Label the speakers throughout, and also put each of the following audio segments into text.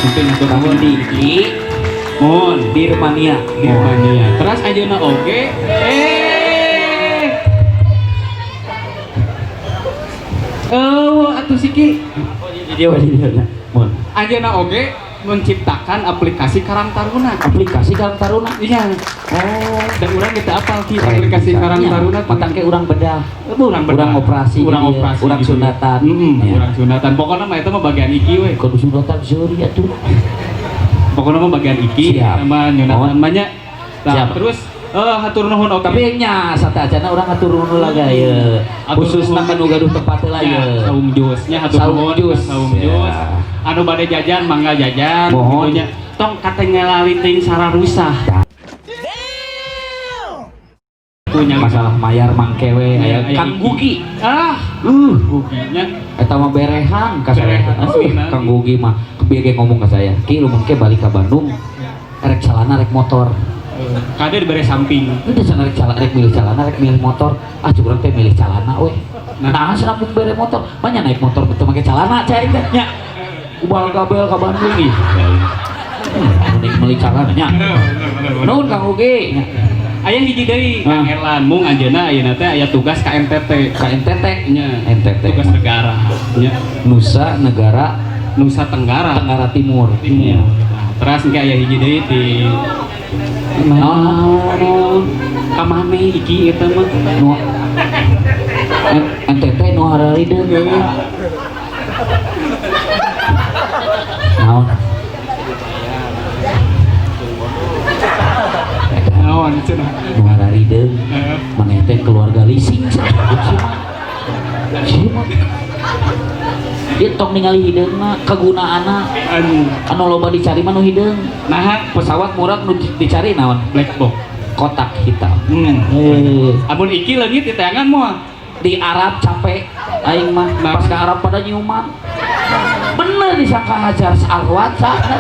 Speaker 1: Mungkin untuk
Speaker 2: Kamu Diki
Speaker 1: Mun
Speaker 2: di Rumania.
Speaker 1: di Rumania. Terus ayeuna oge atuh siki
Speaker 2: Dia Mun.
Speaker 1: ayeuna oge menciptakan aplikasi Karang Taruna.
Speaker 2: Aplikasi Karang Taruna.
Speaker 1: Iya.
Speaker 2: Oh,
Speaker 1: Dan urang kita apal ti
Speaker 2: keren
Speaker 1: aplikasi
Speaker 2: bisa.
Speaker 1: Karang
Speaker 2: Iya,
Speaker 1: Taruna.
Speaker 2: mata kayak urang bedah.
Speaker 1: Urang
Speaker 2: Urang operasi
Speaker 1: urang
Speaker 2: gitu ya.
Speaker 1: operasi,
Speaker 2: Urang
Speaker 1: gitu ya.
Speaker 2: sunatan. Iya.
Speaker 1: Urang sunatan. Pokoknya mah eta mah bagian iki we.
Speaker 2: Kudu sunatan Zuri atuh.
Speaker 1: Pokoknya mah bagian iki
Speaker 2: Siap.
Speaker 1: sama nyunatan banyak. Nah,
Speaker 2: Siap.
Speaker 1: terus hatur nuhun oke.
Speaker 2: Tapi nya satajana urang atur nuhun laga ye. Khususna kanu gaduh tempat lah ye.
Speaker 1: Saung jusnya hatur
Speaker 2: Saung
Speaker 1: nuhun.
Speaker 2: jus.
Speaker 1: Saung
Speaker 2: Ya.
Speaker 1: jus. Anu bade jajan mangga jajan.
Speaker 2: Mohon.
Speaker 1: Gitunya. Tong katanya laliting sararusah. Punya
Speaker 2: Masalah mayar mangkewe aya
Speaker 1: Aya
Speaker 2: Kang
Speaker 1: iki.
Speaker 2: Gugi.
Speaker 1: Guginya
Speaker 2: Eta mah berehan ka saya.
Speaker 1: Berehan, aslinya.
Speaker 2: Kang Gugi mah kebiege ngomong ka saya. Ki lu mengke balik ka Bandung. Rek calana rek motor.
Speaker 1: kade dibere samping.
Speaker 2: Itu sana rek milih calana rek milih motor. Ah curang teh milih calana we. Nah, cenah mun bere motor, mah nya naik motor betul make calana cai teh nya. Ubal kabel ka Bandung ih. Mending milih calana nya. Nuhun Kang Gugi.
Speaker 1: Aya hiji deui Kang Erlan mung anjeunna ayeuna teh aya tugas ka NTT.
Speaker 2: Ka NTT
Speaker 1: Nya.
Speaker 2: NTT
Speaker 1: Tugas negara. Nya.
Speaker 2: Nusa Negara
Speaker 1: Nusa Tenggara.
Speaker 2: Tenggara Timur.
Speaker 1: Timur. Terus engke aya hiji deui di ka mane iki eta mah.
Speaker 2: Nu NTT nu hararideun. Naon?
Speaker 1: Naon cenah.
Speaker 2: Nu hararideun. Maneh teh keluarga leasing. Dia tong ningali hideung mah kagunaanna anu loba dicari mah nu hideung.
Speaker 1: Nah,
Speaker 2: Pesawat murah nu dicari naon?
Speaker 1: black box.
Speaker 2: Kotak hitam.
Speaker 1: Amun iki leungit di tangan moal.
Speaker 2: Di Arab capek aing mah pas ke Arab pada nyuman bener disangka hajar sarwat sana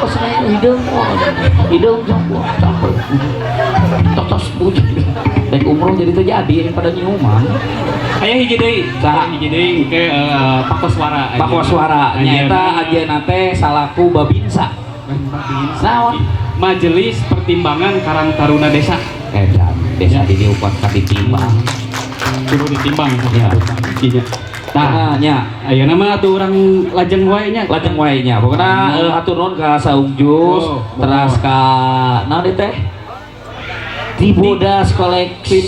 Speaker 2: pas saya hidung capek totos bujuk naik umroh jadi terjadi yang pada nyuman.
Speaker 1: Aya hiji deui, hiji deui ke Pakoswara.
Speaker 2: Pakoswara nyata ajeuna teh salaku babinsa. Naon?
Speaker 1: Majelis Pertimbangan Karang Taruna Desa.
Speaker 2: Edan desa di upat kaditimbang.
Speaker 1: Kudu ditimbang
Speaker 2: Ya.
Speaker 1: Iya.
Speaker 2: Nah, nya
Speaker 1: ayeuna mah atuh urang lajeng wae nya.
Speaker 2: lajeng wae nya pokona hatur nuhun ka Saung Jus teras ka naon ieu teh Tibodas kolektif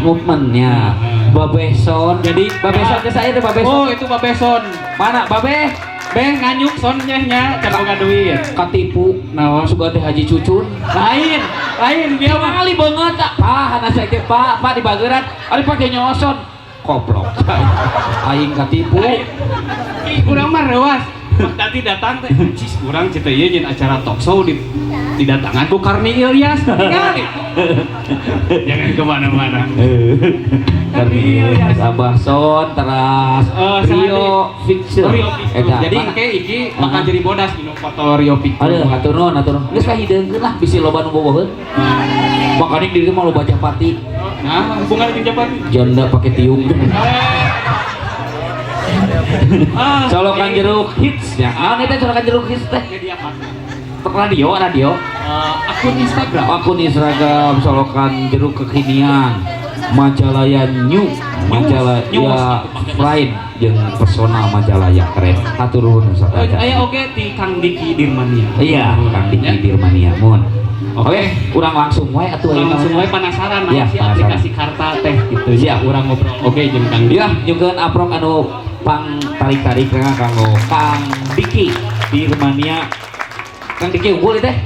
Speaker 2: movement nya Babeson. Jadi Babeson teh saya teh Babeson.
Speaker 1: Oh, itu Babeson.
Speaker 2: Mana Babe?
Speaker 1: Beh nganyuk son nya can boga duit.
Speaker 2: Katipu naon suka teh Haji Cucun.
Speaker 1: Lain dia mah
Speaker 2: Kali banget tak. Pak, anak saya teh Pak di bageuran ari pake nyoson. Koplok. Aing katipu.
Speaker 1: Urang mah rewas. Tadi datang teh cis urang cita ieu nyeun acara talk show didatangan ku Karni Ilyas. Ningali. Jangan kemana-mana.
Speaker 2: Karni Abah Son teras Rio Picture.
Speaker 1: Jadi kayak iki bakal jadi bodas dino foto Rio Picture.
Speaker 2: Aduh, hatur nuhun. Geus kahideungkeun lah bisi loba nu boboheun. Makanya diri mah loba Japati.
Speaker 1: Nah, hubungan jeung Japati.
Speaker 2: Janda pakai tiung. Colokan jeruk hits ya. Ah, ini teh colokan jeruk hits teh.
Speaker 1: Jadi apa?
Speaker 2: Radio.
Speaker 1: Akun Instagram.
Speaker 2: Akun Instagram colokan jeruk kekinian. Majalaya New, Majalaya lain jeung persona Majalaya keren. Hatur nuhun saudara.
Speaker 1: Aya oge di Kang Diki Dirmania.
Speaker 2: Iya, Kang Diki Dirmania mun. Oke, urang langsung wae atuh
Speaker 1: Langsung wae penasaran
Speaker 2: ya,
Speaker 1: sih aplikasi Karta teh gitu.
Speaker 2: Siap.
Speaker 1: Urang ngobrol oge jeung Kang Diki.
Speaker 2: Ya, nyukeun aprok anu pang tarik-tarik kanggo Kang Diki di Rumania. Kang Diki unggul teh.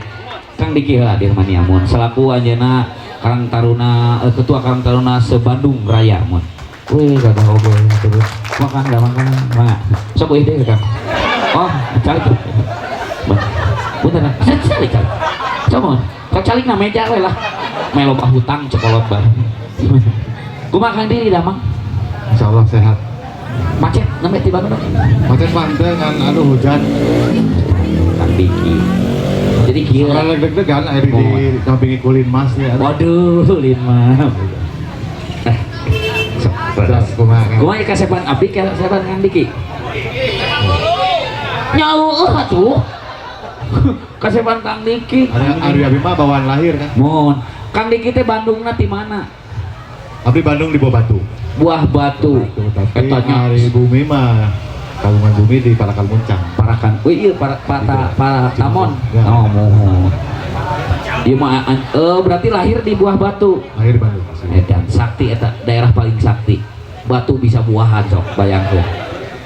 Speaker 2: Kang Diki lah di Rumania mun selaku anjeunna Karang Taruna ketua Karang Taruna se-Bandung Raya mun. Wih, kata oge terus. Makan. Sok euy deh Kang. Oh, calik. Punten. Calik. Coba. Kau calik na meja we lah. Melo bah hutang cokolot bar. Kumaha Kang Diki damang?
Speaker 3: Insyaallah sehat.
Speaker 2: Macet nembe tiba nu.
Speaker 3: Macet pantai kan aduh hujan.
Speaker 2: Kang Diki. Jadi kieu.
Speaker 3: Kalau deg-degan air di dampingi kulin mas ya.
Speaker 2: Waduh, lima.
Speaker 3: Jelas kumaha.
Speaker 2: Kumaha kasepan abdi kasepan Kang Diki. Nyauh atuh. Kaseban Kang Diki.
Speaker 3: Ari abi mah bawaan lahir kan.
Speaker 2: Mohon. Kang Diki teh Bandungna di mana?
Speaker 3: Abdi Bandung di Buah Batu.
Speaker 2: Buah Batu.
Speaker 3: Tapi
Speaker 2: Etanya
Speaker 3: Ari Bumi mah Kalungan Bumi di Parakan Muncang.
Speaker 2: Parakan. Oh iya para Tamon.
Speaker 3: Ya.
Speaker 2: Oh mohon. Dia mah berarti lahir di Buah Batu.
Speaker 3: Lahir di Bandung.
Speaker 2: Edan sakti eta daerah paling sakti. Batu bisa buahan sok bayangkeun.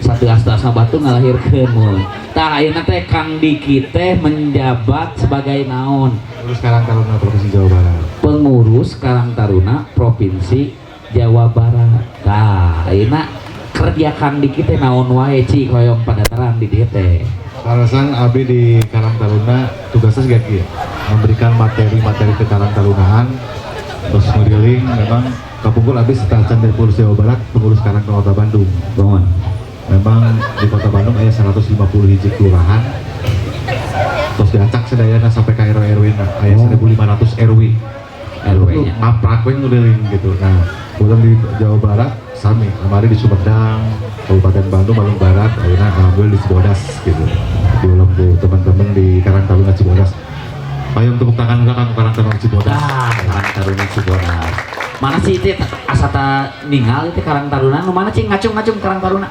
Speaker 2: Satu astana batu ngalahirkeun mun. Tah ayeuna teh Kang Diki teh menjabat sebagai naon?
Speaker 3: Terus sekarang Taruna Provinsi Jawa Barat.
Speaker 2: Pengurus Karang Taruna Provinsi Jawa Barat. Tah ayeuna kerja Kang Diki teh naon wae ci hoyong pada terang di dieu teh.
Speaker 3: Alasan Abi di Karang Taruna tugasnya gak ya, memberikan materi-materi ke Karang Tarunaan, terus ngeliling memang kapungkur Abi setelah dari Polres Jawa Barat pengurus Karang Kota Bandung.
Speaker 2: Mohon.
Speaker 3: Memang di Kota Bandung ada 150 hiji kelurahan, terus diacak sedayana sampai ke RW ada 1.500 RW.
Speaker 2: RW-nya.
Speaker 3: Ngaprak we ngeliling gitu. Nah, kemudian di Jawa Barat sami, kemarin di Sumedang, Kabupaten Bandung, Bandung Barat, akhirnya alhamdulillah di Cibodas gitu. Diulang tuh teman-teman di Karang Taruna Cibodas. Payung tepuk tangan enggak kan Karang Taruna Cibodas.
Speaker 2: Karang Taruna Cibodas. Mana sih itu asata ninggal itu Karang Taruna? Nu mana sih ngacung Karang Taruna?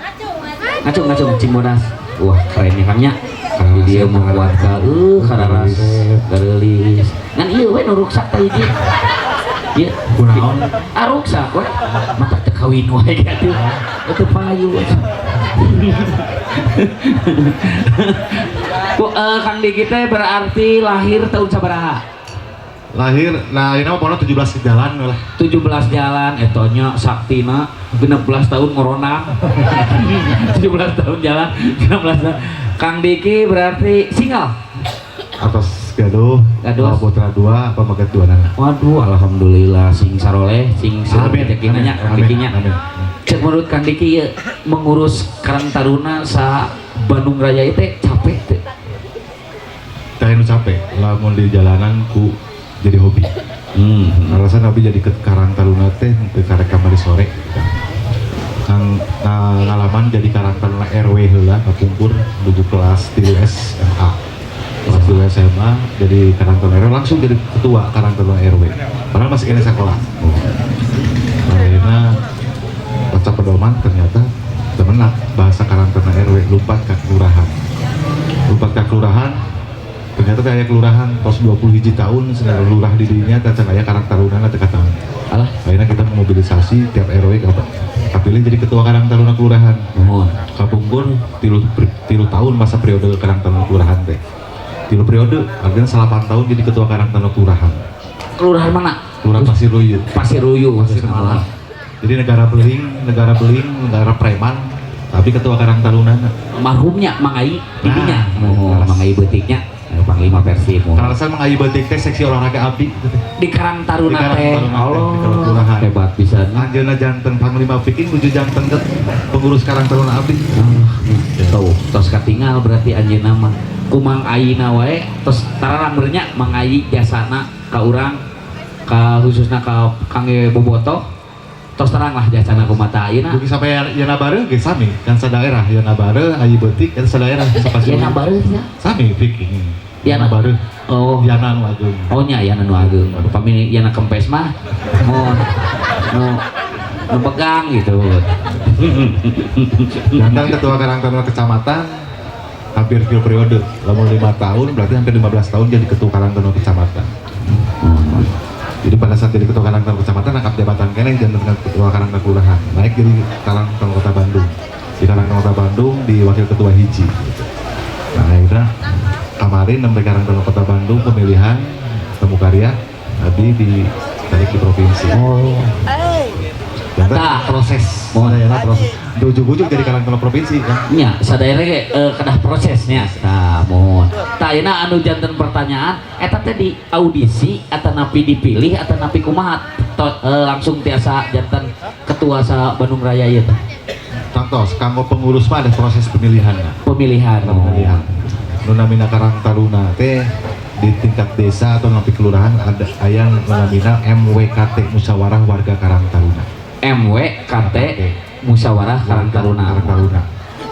Speaker 2: Ngacung Cibodas. Wah keren ya Kangnya. Di dia membuat kararas garelis. Ngan ieu we nu ruksak teh hiji. Ieu
Speaker 3: Kunaon?
Speaker 2: Ruksak we. Mata teu kawin wae gitu. Itu payu. Kang Diki teh berarti lahir tahun sabaraha?
Speaker 3: Lahir, nah ini mah pokoknya 17 jalan lah.
Speaker 2: 17 jalan etonya saktina 16 tahun ngorona 17 tahun jalan 16 tahun. Kang Diki berarti single
Speaker 3: Atas gaduh, putra 2, apa maget 2 nana.
Speaker 2: waduh alhamdulillah sing saroleh sing rezekinanya rezekinya. Cek menurut Kang Diki ya, mengurus Karang Taruna sa Bandung Raya itu capek teh.
Speaker 3: Teh nu capek, lamun di jalanan ku jadi hobi. Alasan Abi jadi ke Karang Taruna teh untuk karek kamari sore. Ngalaman jadi Karang Taruna RW heula kapungkur menuju kelas 3 SMA. Kelas 2 SMA jadi Karang Taruna RW langsung jadi ketua Karang Taruna RW. Padahal masih kena sekolah. Akhirnya baca pedoman ternyata temenak bahasa Karang Taruna RW lompat ke kelurahan. Lompat ke kelurahan ternyata kayak kelurahan tos 20 hiji tahun sedang lurah di dirinya dan kayak Karang Taruna nggak tekatan.
Speaker 2: Alah
Speaker 3: Akhirnya kita memobilisasi tiap RW kapilih jadi ketua Karang Taruna kelurahan.
Speaker 2: mohon
Speaker 3: Kapungkur tilu tahun masa periode Karang Taruna kelurahan teh. Tilu periode artinya 8 tahun jadi ketua Karang Taruna kelurahan.
Speaker 2: kelurahan mana?
Speaker 3: Kelurahan Pasiruyu.
Speaker 2: Pasiruyu maksudnya.
Speaker 3: Jadi negara beling, negara preman, tapi ketua Karang Taruna.
Speaker 2: Marhumnya Mangai didinya.
Speaker 3: Nah,
Speaker 2: Mang Ai beutiknya Panglima Persib.
Speaker 3: Karena saya mengayu batik teh seksi olahraga abdi.
Speaker 2: Di Karang Taruna
Speaker 3: Di Karang
Speaker 2: teh.
Speaker 3: Taruna teh, di Karang
Speaker 2: Allah
Speaker 3: Kelurahan.
Speaker 2: hebat pisan.
Speaker 3: Anjeunna janten Panglima bikin menuju janten ke pengurus Karang Taruna abdi.
Speaker 2: Tuh, tos katinggal berarti anjeunna mah ku Mang Aina wae tos tararambernya Mang Ai jasana ka urang ka khususna ka Kang Bobotoh tos terang lah jasana ku mata ayeuna.
Speaker 3: Dugi sampai Yana Bareu ge sami, kan sadaerah Yana Bareu ayu beutik kan sadaerah sapasi.
Speaker 2: Yana bareuh nya.
Speaker 3: Sami bikin.
Speaker 2: Yana
Speaker 3: Bareu.
Speaker 2: Oh,
Speaker 3: Yana nu ageung.
Speaker 2: oh nya Yana nu ageung. Upami Yana kempes mah mohon nu pegang gitu.
Speaker 3: Dandang ketua Karang Taruna kecamatan hampir 3 periode. Lamun 5 tahun berarti hampir 15 tahun jadi ketua Karang Taruna kecamatan. Jadi pada saat jadi ketua Karang Taruna kecamatan angkat jabatan keneh dan dengan ketua Karang Taruna kelurahan. Naik jadi Karang Taruna Kota Bandung. Di Karang Taruna Kota Bandung di wakil ketua hiji. Nah, akhirnya kemarin nembe Karang Taruna Kota Bandung pemilihan temu karya Abi ditarik di provinsi.
Speaker 2: Oh.
Speaker 3: Ternyata proses, proses. Ujuk-ujuk jadi Karang Taruna provinsi kan.
Speaker 2: Nya sadayana ge kedah prosesnya. Tah mohon. Tah ayeuna anu janten pertanyaan eta teh di audisi atawa napi dipilih atawa napi kumaha langsung tiasa janten ketua sa Bandung Raya ieu teh.
Speaker 3: Contoh, kanggo pengurus mah ada proses pemilihan.
Speaker 2: Pemilihan.
Speaker 3: Pemilihan. Nu namina Karang Taruna teh di tingkat desa atau napi kelurahan ada aya nu namina MWKT Musyawarah Warga Karang Taruna.
Speaker 2: MWKT Musyawarah Karang Taruna.
Speaker 3: Karang Taruna.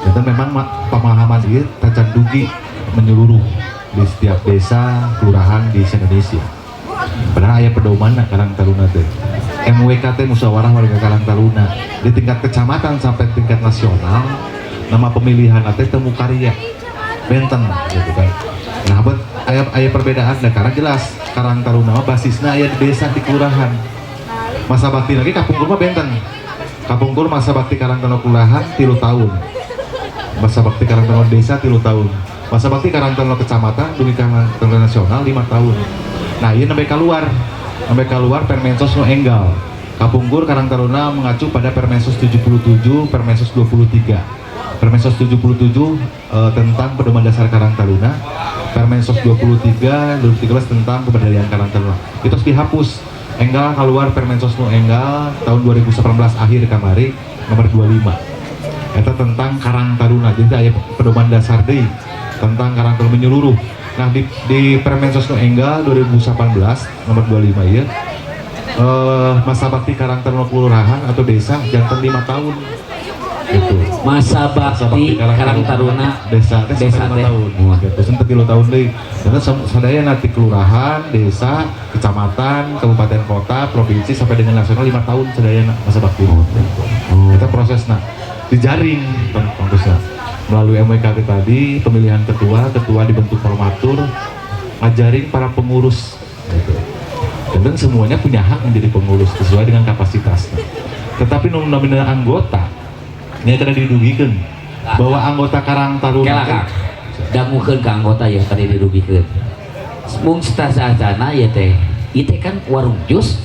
Speaker 3: dan memang pemahaman ini tacan dugi menyeluruh di setiap desa kelurahan di Indonesia. Padahal aya pedoman Karang Taruna teh. MWKT musyawarah warga Karang Taruna di tingkat kecamatan sampai tingkat nasional, nama pemilihan teh temu karya benten gitu kan. Nah, buat aya perbedaan nah, karena jelas Karang Taruna basisnya aya di desa di kelurahan. Masa bakti lagi kapungkur mah benten. Kapungkur masa bakti Karang Taruna kelurahan 3 tahun. Masa bakti Karang Taruna desa 3 tahun. Masa bakti Karang Taruna kecamatan dugi Karang Taruna nasional 5 tahun. Nah, ini sampai keluar Permensos nu enggal. Kapungkur Karang Taruna mengacu pada Permensos 77, Permensos 23. Permensos 77 tentang pedoman dasar Karang Taruna, Permensos 23 2013 tentang pemberdayaan Karang Taruna. Itu harus dihapus. Enggal keluar Permensos nu enggal tahun 2019 akhir kamari nomor 25. Itu tentang Karang Taruna. Jadi aya pedoman dasar deui tentang Karang Taruna menyeluruh. Nah di Permensos nu enggal 2018 nomor 25 ya. Masa bakti Karang Taruna kelurahan atau desa jantan 5 tahun. Gitu.
Speaker 2: Masa bakti Karang Taruna
Speaker 3: desa teh
Speaker 2: desa
Speaker 3: sampai 5
Speaker 2: teh.
Speaker 3: tahun. Gitu. Sampai 3 tahun deui. Karena sadaya nanti kelurahan, desa, kecamatan, kabupaten kota, provinsi sampai dengan nasional 5 tahun sadaya masa bakti. Kita prosesna dijaring konsepnya melalui MWKT tadi, pemilihan ketua dibentuk formatur, ngajarin para pengurus gitu. Dan semuanya punya hak menjadi pengurus sesuai dengan kapasitasnya. Tetapi nominal anggota ini tadi didugikan bahwa anggota Karang Taruna
Speaker 2: dangukeun ka anggota ya tadi dirugikeun. Mung stasana ya teh. Itu kan warung jus.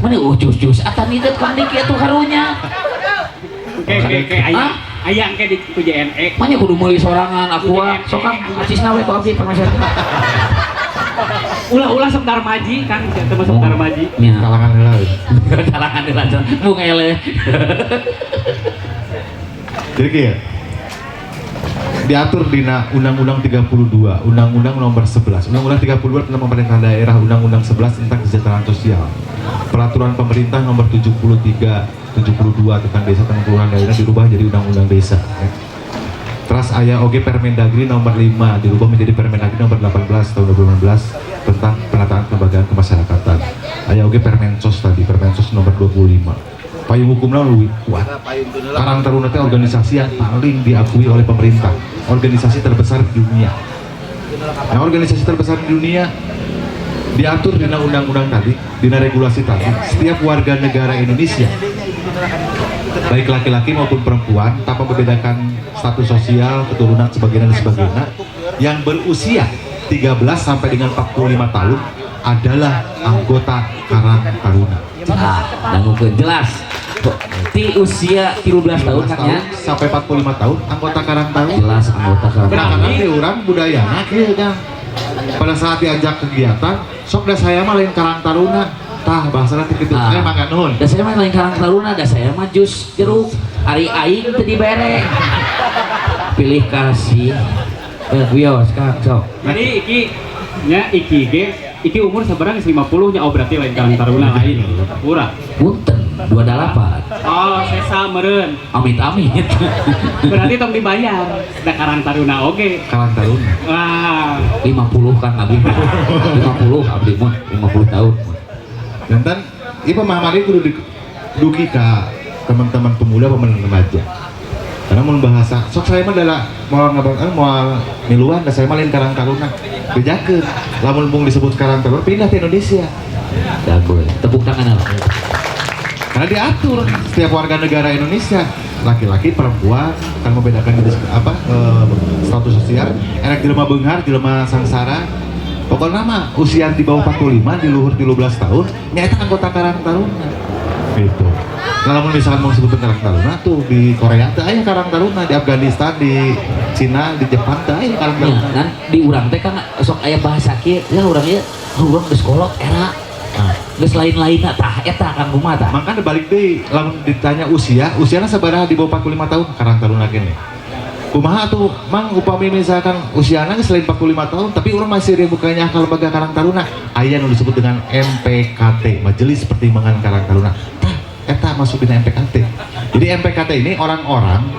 Speaker 2: Mana jus atan itu kan diki atuh karunya.
Speaker 1: Oke, aya engke di JNE.
Speaker 2: Mana kudu meuli sorangan aku sok Kang acisna we ku abdi permasalahan.
Speaker 1: Ulah sok Darmaji kan termasuk Darmaji.
Speaker 2: Nya.
Speaker 3: kalangan heula.
Speaker 2: Kalangan heula. Mung ele.
Speaker 3: Jadi kayak diatur di Undang-Undang 32, Undang-Undang nomor 11, Undang-Undang 32 tentang pemerintah daerah, Undang-Undang 11 tentang kesejahteraan sosial, Peraturan Pemerintah nomor 72 tentang desa tentang kelurahan daerah dirubah jadi Undang-Undang desa. Ya. Terus aya oge Permendagri nomor 5 dirubah menjadi Permendagri nomor 18 tahun 2016 tentang penataan kelembagaan kemasyarakatan. Aya oge Permensos tadi, Permensos nomor 25. Payung hukumnya lebih kuat. Karang Taruna itu organisasi yang paling diakui oleh pemerintah, organisasi terbesar di dunia. Nah, organisasi terbesar di dunia diatur di undang-undang tadi, di regulasi tadi. Setiap warga negara Indonesia, baik laki-laki maupun perempuan, tanpa membedakan status sosial, keturunan, sebagainya dan sebagainya, yang berusia 13 sampai dengan 45 tahun adalah anggota Karang Taruna.
Speaker 2: Dangukeun jelas. Di usia 13 tahun kan ya
Speaker 3: sampai 45 tahun anggota Karang Taruna.
Speaker 2: jelas anggota Karang
Speaker 3: Karena
Speaker 2: Taruna.
Speaker 3: nanti orang budayana kieu kan. Pada saat diajak kegiatan, sok da saya mah lain Karang Taruna. Tah bahasana teh kitu. Mangga nuhun.
Speaker 2: Da saya mah lain Karang Taruna, da saya mah jus jeruk. Ari aing teu dibere. Pilih kasih. Wios Kang sok.
Speaker 1: Jadi iki umur seberang 50 nya berarti lain Karang Taruna lain. Urang.
Speaker 2: Punten 28.
Speaker 1: Oh, sesa meureun.
Speaker 2: Amit-amit.
Speaker 1: Berarti tong dibayar. Da Karang Taruna oge.
Speaker 3: Karang Taruna.
Speaker 1: Wah,
Speaker 2: 50 kan abdi. 50 abdi mah 50 tahun.
Speaker 3: Dan ieu pemahaman ieu kudu dugi ka teman-teman pemuda, pemuda remaja. Karena mau bahasa, sok saya mah adalah mau miluan, dan saya mah lain Karang Taruna. Bejakeun, lamun mung disebut Karang Taruna pindah ke Indonesia.
Speaker 2: Jago. Tepuk tangan apa?
Speaker 3: Karena diatur setiap warga negara Indonesia, laki-laki, perempuan, kan membedakan jenis status sosial. Enak jelema beunghar, jelema sangsara. Pokoknya mah usia di bawah 45, di luhur 13 tahun, nyata anggota Karang Taruna. Gitu. Nah, namun misalkan mau sebutin Karang Taruna tuh di Korea tuh aya Karang Taruna, di Afghanistan, di Cina, di Jepang tuh aya Karang
Speaker 2: Ya,
Speaker 3: Taruna.
Speaker 2: kan di urang teh kan sok aya bahasa kieu, ya urang ieu urang geus kolot era. Geus lain-lainna tah eta Kang Rumah tah.
Speaker 3: Makanya balik deh, lamun ditanya usiana sabaraha di bawah 45 tahun Karang Taruna kene. Kumaha tuh, Mang upami misalkan usiana geus selain 45 tahun, tapi orang masih dibukanya ke lembaga Karang Taruna. Aya nu disebut dengan MPKT, Majelis Pertimbangan Karang Taruna. Tah, eta masuk di MPKT. Jadi MPKT ini orang-orang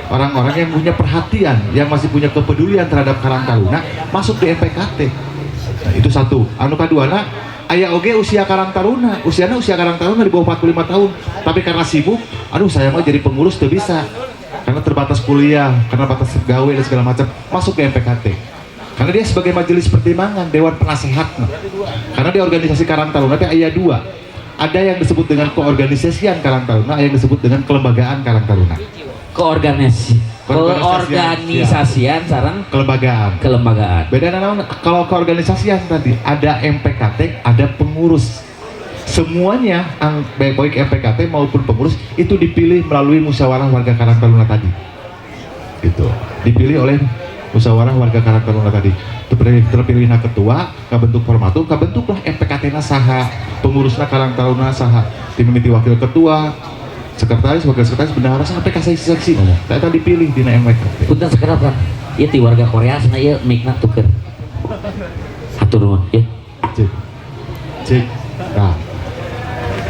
Speaker 3: orang-orang yang punya perhatian, yang masih punya kepedulian terhadap Karang Taruna masuk di MPKT. Nah, itu satu. Anu kaduana, aya oge usia Karang Taruna, usia Karang Taruna di bawah 45 tahun, tapi karena sibuk, aduh saya mau jadi pengurus tuh bisa, karena terbatas kuliah, karena batas gawe dan segala macam, masuk ke MPKT. Karena dia sebagai majelis pertimbangan, dewan penasehat. Karena di organisasi Karang Taruna teh aya dua. Ada yang disebut dengan keorganisasian Karang Taruna, ada yang disebut dengan kelembagaan Karang Taruna. Keorganisasian sareng kelembagaan. Beda naon kalau keorganisasian tadi ada MPKT, ada pengurus. Semuanya baik MPKT maupun pengurus itu dipilih melalui musyawarah warga Karang Taruna tadi. Gitu. Dipilih oleh musyawarah warga Karang Taruna tadi. Terpilihna ketua, kabentuk formatur, kabentuklah MPKT-na saha, pengurusna Karang Taruna saha, dimimiti wakil ketua, sekretaris, wakil sekretaris, bendahara sampai ke seksi. Kita dipilih di MPKT.
Speaker 2: Punten sekarang kan, iya ti warga Korea sana iya mic-na tuker. Hatur nuhun, ya.
Speaker 3: Cek. Nah,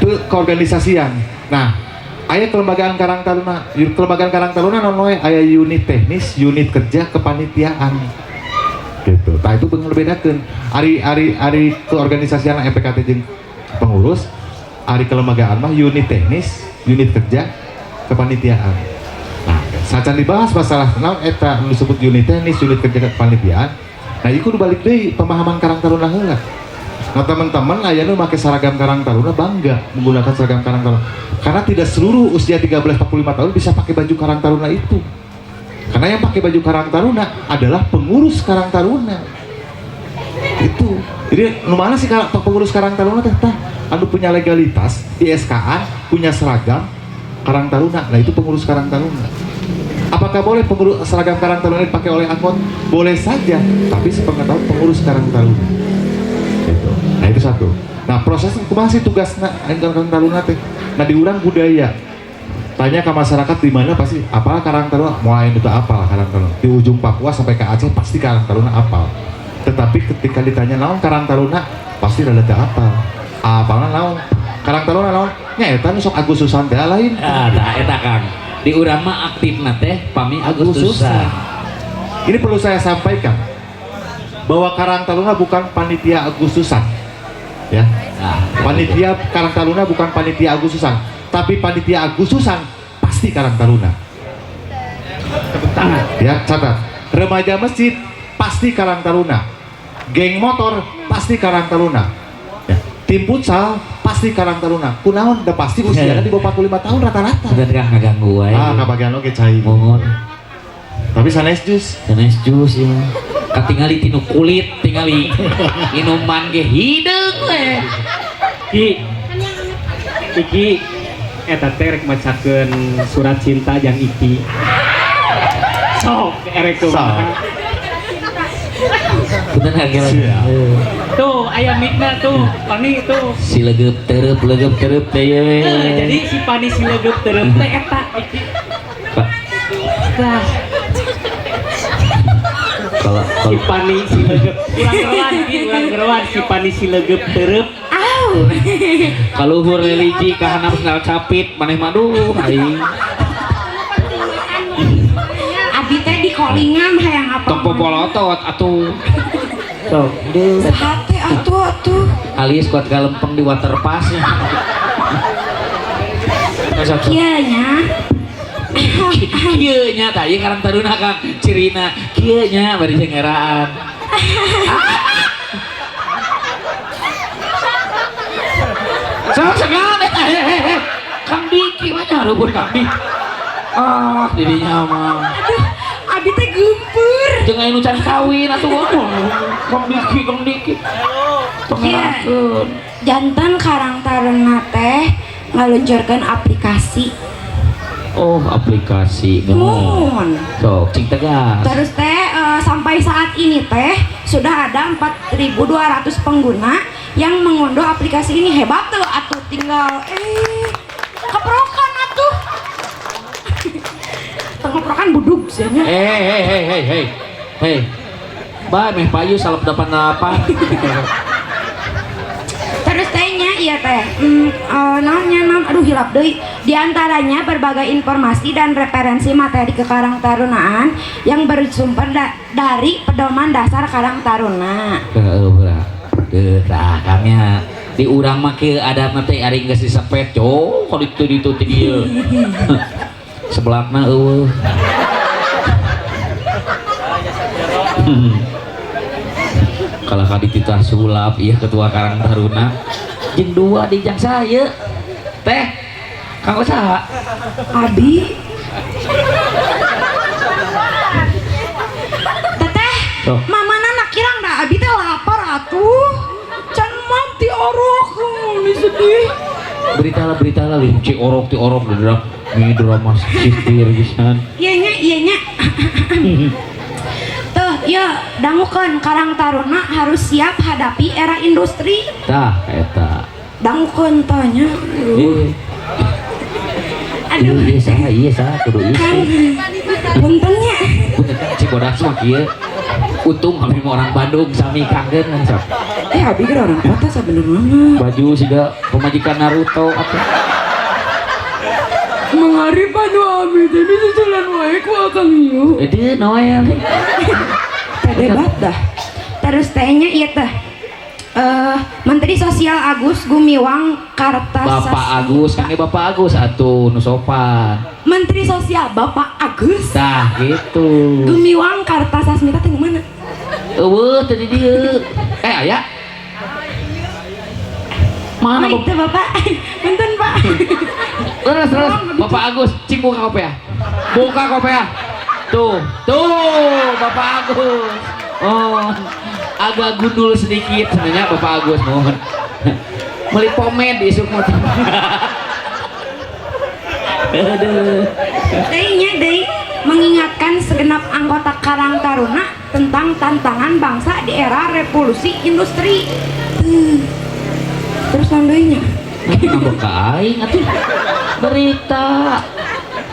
Speaker 3: itu keorganisasian. Nah, aya kelembagaan Karang Taruna. Kelembagaan Karang Taruna non we aya unit teknis, unit kerja, kepanitiaan. Gitu. Nah, itu bedakeun. Ari keorganisasian MPKT jeung pengurus, ari kelembagaan mah unit teknis, unit kerja, kepanitiaan. Nah, sacan dibahas masalah naon eta nu disebut unit teknis, unit kerja, kepanitiaan. Nah, ieu kudu balik deui pemahaman Karang Taruna heula. Nah, teman-teman aya nu make seragam Karang Taruna bangga menggunakan seragam Karang Taruna. Karena tidak seluruh usia 13-45 tahun bisa pakai baju Karang Taruna itu. Karena yang pakai baju Karang Taruna adalah pengurus Karang Taruna. Itu. Jadi nu mana sih pengurus Karang Taruna teh anu punya legalitas di SKA, punya seragam Karang Taruna. Nah, itu pengurus Karang Taruna. Apakah boleh seragam Karang Taruna dipakai oleh anggota? Boleh saja, tapi sepengetahuan pengurus Karang Taruna. Gitu. Nah, itu satu. Nah, proses itu masih tugas Karang Taruna teh. Nah, diurang budaya. Tanya ke masyarakat di mana pasti apal Karang Taruna, mulai itu apal Karang Taruna. Di ujung Papua sampai ke Aceh pasti Karang Taruna apal. Tetapi ketika ditanya naon Karang Taruna, pasti rada teu apal. Apalna naon? Karang Taruna naon? Nya eta nu sok Agustusan teh lain.
Speaker 2: Tah eta Kang. Di urang mah aktifna teh pami Agustusan.
Speaker 3: Ini perlu saya sampaikan bahwa Karang Taruna bukan panitia Agustusan. Ya. Panitia Karang Taruna bukan panitia Agustusan, tapi panitia Agustusan pasti Karang Taruna.
Speaker 1: Tepuk tangan.
Speaker 3: Ya, catat. Remaja masjid pasti Karang Taruna. Geng motor pasti Karang Taruna. Ya. Tim futsal pasti Karang Taruna. Kunaon udah pasti usianya di bawah 45 tahun rata-rata.
Speaker 2: Bener Kang ngaganggu wae.
Speaker 3: Kabagian oge cai.
Speaker 2: Mohon.
Speaker 3: Tapi sanes jus.
Speaker 2: Sanes jus ya. Katingali tinu kulit, tingali minuman ge hideung we.
Speaker 1: Iki eta teh rek macakeun surat cinta jang Iki. Sok erek kumaha.
Speaker 2: Punten hagelan.
Speaker 1: Tuh aya mikna tuh, Pani tuh.
Speaker 2: Si legep tereup teh ye.
Speaker 1: Jadi si Pani si legep tereup teh eta Iki.
Speaker 2: Pak.
Speaker 1: Tah.
Speaker 2: Kalau
Speaker 1: Si Pani si legep urang gerowan si Pani si legep tereup.
Speaker 2: kalau hur religi kahanap segala capit maneh maduh aing
Speaker 4: Abi teh di kolingan hayang apa?
Speaker 2: tong popolotot atuh
Speaker 1: Tuh,
Speaker 4: Hati atuh.
Speaker 2: alias kuat galempeng di waterpass nya
Speaker 4: Kieu nya.
Speaker 2: kieu nya tah ieu Karang Taruna Kang cirina kieu nya bari cengeraan sekali Kang Diki mah hareupeun Kang Dik dirinya mah
Speaker 4: Aduh, Abi teh gempur.
Speaker 2: jeung anu can kawin atuh Kang Diki pengerakeun
Speaker 4: Jantan Karang Taruna teh ngaluncurkeun aplikasi.
Speaker 2: oh aplikasi
Speaker 4: Mun.
Speaker 2: sok cing tegas
Speaker 4: Terus teh sampai saat ini teh sudah ada 4.200 pengguna yang mengunduh aplikasi ini. Hebat tuh atuh, tinggal keprokan atuh. Tengoprokan budug cenah.
Speaker 2: Hei Mbak meh payu salep 88
Speaker 4: Terus tehnya iya teh aduh hilap deui. Di antaranya berbagai informasi dan referensi materi ke Karang Tarunaan yang bersumber dari pedoman dasar Karang Taruna.
Speaker 2: Tah kamnya di urang mah kieu ada teh ari geus disepet kalau itu dieu. Sebelakna eueuh. Kalau kadi kita sulap iya ketua Karang Taruna jeung dua di jang saya teh kang saha
Speaker 4: Abi Teteh
Speaker 2: Oh.
Speaker 4: mamana nak kirang da Abi teh lapar atuh can mati orok ini sedih.
Speaker 2: berita lah ci orok dadak ini drama sipir pisan.
Speaker 4: Iya nya tuh ya dangukeun Karang Taruna harus siap hadapi era industri.
Speaker 2: Tah eta
Speaker 4: Dangukeun tanya aduh
Speaker 2: iya saha kudu
Speaker 4: Kang
Speaker 2: ieu
Speaker 4: puntennya
Speaker 2: Cibodas mah kieu untung kami orang Bandung sami kangen sok
Speaker 4: Abi kira orang kota sebenarnya
Speaker 2: baju siga pemajikan Naruto apa
Speaker 4: mengarip anu Abi jadi susulan wae ku akang ieu
Speaker 2: dia noel
Speaker 4: debat dah terus tehnya ieu teh Menteri Sosial Agus Gumiwang Kartasasmita.
Speaker 2: Bapak Agus kan Bapak Agus atuh nu sopan
Speaker 4: Menteri Sosial Bapak Agus
Speaker 2: tah gitu
Speaker 4: Gumiwang Kartasasmita teh mana?
Speaker 2: eueuh tadi dieu aya mana
Speaker 4: Itu Bapak punten Pak
Speaker 2: terus Bapak Agus cing buka kopi ya tuh Bapak Agus oh agak gundul sedikit sebenarnya Bapak Agus mohon beli pomen di isuk motor aduh
Speaker 4: Deui mengingatkan segenap anggota Karang Taruna tentang tantangan bangsa di era revolusi industri. Terus deui nya
Speaker 2: ngambek ka aing atuh berita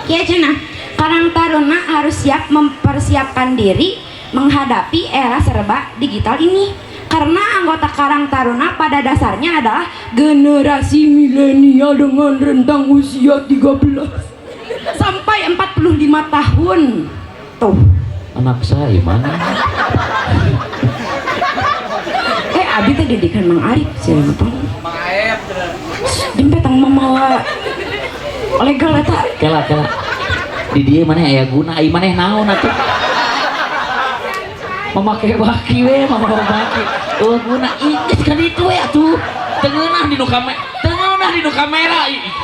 Speaker 4: kieu cenah Karang Taruna harus siap mempersiapkan diri menghadapi era serba digital ini karena anggota Karang Taruna pada dasarnya adalah generasi milenial dengan rentang usia 13 sampai 45 tahun tuh
Speaker 2: anak saya mana
Speaker 4: Abi teh didikan Mang Arif sih Mang Arif jempetang mamawa legal eta
Speaker 2: kela di dia mana aya guna ai maneh naon atuh memakai baki we baki guna geus kan itu we atuh tengeunah di nu kamera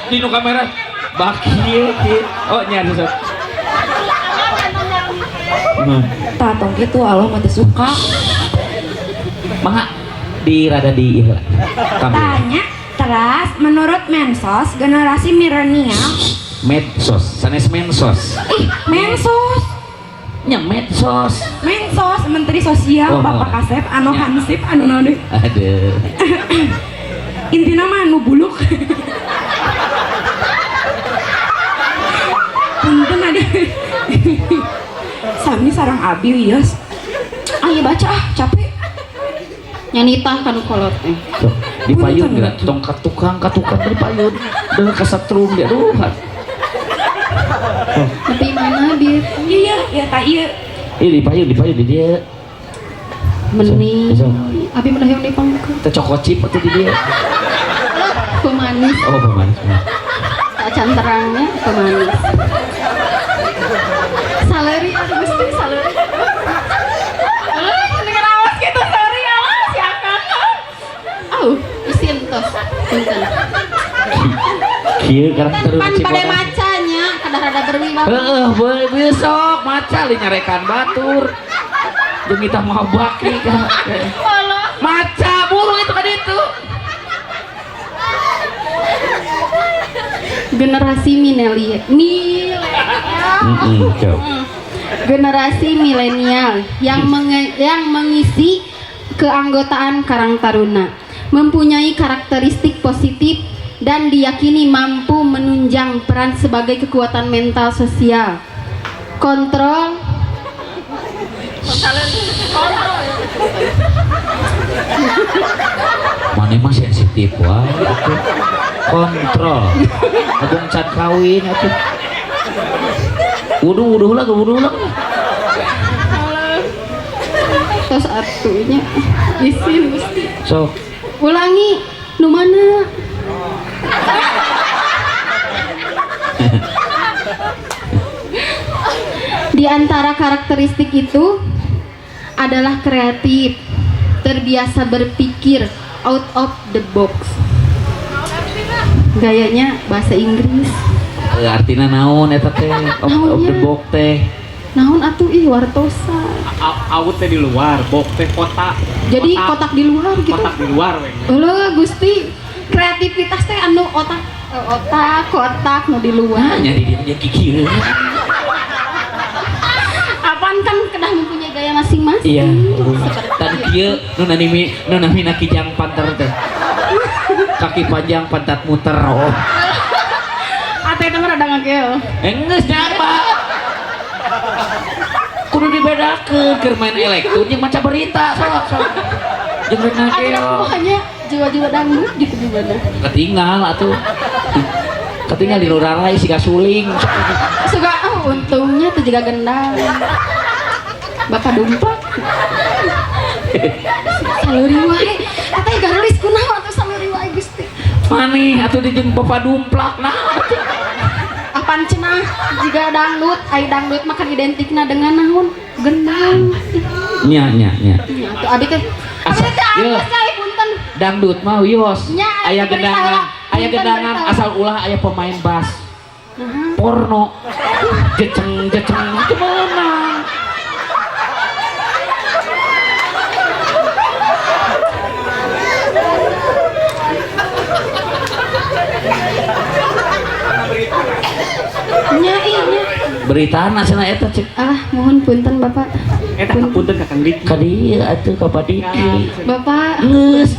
Speaker 2: di nu kamera baki ieu oh nya sok
Speaker 4: tatong gitu Allah mah teu suka
Speaker 2: mangga di rada di ieu
Speaker 4: tanya terus menurut Mensos generasi milenial
Speaker 2: medsos sanes mensos
Speaker 4: Mensos
Speaker 2: medsos
Speaker 4: Menteri Sosial Bapak Kasep anu Hansip anu naon
Speaker 2: aduh
Speaker 4: intina mah anu buluk punten ada sami sareng Abi wios ayo baca capek
Speaker 5: nyanita kanu kolot
Speaker 2: tuh di payun geura tongkat tukang di payun dengan kasatrum dia aduh
Speaker 5: tapi mana bir
Speaker 4: iya tak iya
Speaker 2: di payun di dia
Speaker 5: meni
Speaker 2: Sok.
Speaker 5: abi mana yang dipangkeun
Speaker 2: teh cokocip atuh di dia
Speaker 5: pemanis
Speaker 2: oh pemanis
Speaker 5: tak canterangnya pemanis saleri mesti saleri dengan awas gitu sorry awas si akang isin tos punten
Speaker 2: kieu karakter
Speaker 5: pan pada
Speaker 2: Cibodas
Speaker 5: macanya kada berwibawa
Speaker 2: besok maca li nyarekan batur jeung kita mau baki kan maca buru itu kan itu
Speaker 5: generasi generasi milenial yang mengisi keanggotaan Karang Taruna mempunyai karakteristik positif dan diyakini mampu menunjang peran sebagai kekuatan mental sosial, kontrol
Speaker 2: Mana mah sensitif wae atuh. Kontrol. Abang can kawin atuh. Wudu lah.
Speaker 5: Tos atunya isin Gusti.
Speaker 2: Sok.
Speaker 5: Ulangi nu mana? Di antara karakteristik itu adalah kreatif, terbiasa berpikir out of the box. Gayanya bahasa Inggris.
Speaker 2: Artina naon eta teh? Of the box teh.
Speaker 5: Naon atuh ih wartosa.
Speaker 1: Awut teh di luar, bok teh kotak.
Speaker 5: Jadi kotak di luar gitu.
Speaker 1: Kotak di luar we.
Speaker 5: Heuh Gusti, kreativitas teh anu kotak nu di luar.
Speaker 2: Nyari dia kikir.
Speaker 5: Apaan kan kedah mempunyai gaya masing-masing.
Speaker 2: Iya. Tadi kieu nu namina kijang panter teh. Kaki panjang pantat muter. Oh.
Speaker 5: Ate teh mah rada ngagel.
Speaker 2: Geus apa? Kudu dibedakeun keur main elektron jeung maca berita sok. Jeung rek
Speaker 5: Ate
Speaker 2: nageo.
Speaker 5: pokoknya jiwa-jiwa dangdut gitu gimana?
Speaker 2: Ketinggal atuh. Ketinggal di luar si kasuling.
Speaker 5: Suka untungnya tuh juga gendang. Bapak dumplak. Saluri wae. Ate garulis kunaon atuh saluri wae Gusti.
Speaker 2: Maneh atuh dijeng bapak dumplak nah.
Speaker 5: Apaan cenah jika dangdut, ai dangdut makan identikna dengan naon? Gendang.
Speaker 2: Nya.
Speaker 5: Nya atuh abi teh. Abi teh
Speaker 2: Yo.
Speaker 5: apa sih punten?
Speaker 2: Dangdut mah wios.
Speaker 5: Nya,
Speaker 2: Aya
Speaker 5: beri
Speaker 2: gedangan,
Speaker 5: salah.
Speaker 2: aya
Speaker 5: Punten,
Speaker 2: gedangan
Speaker 5: beri salah.
Speaker 2: asal ulah aya pemain bass.
Speaker 5: Nah,
Speaker 2: Porno. Jeceng itu mana?
Speaker 5: nya nya.
Speaker 2: Berita cenah eta cek.
Speaker 5: Mohon punten Bapak.
Speaker 1: Eta punten ka Kang Diki.
Speaker 2: Ka dieu atuh ka Padiki.
Speaker 5: Bapak
Speaker 2: Geus.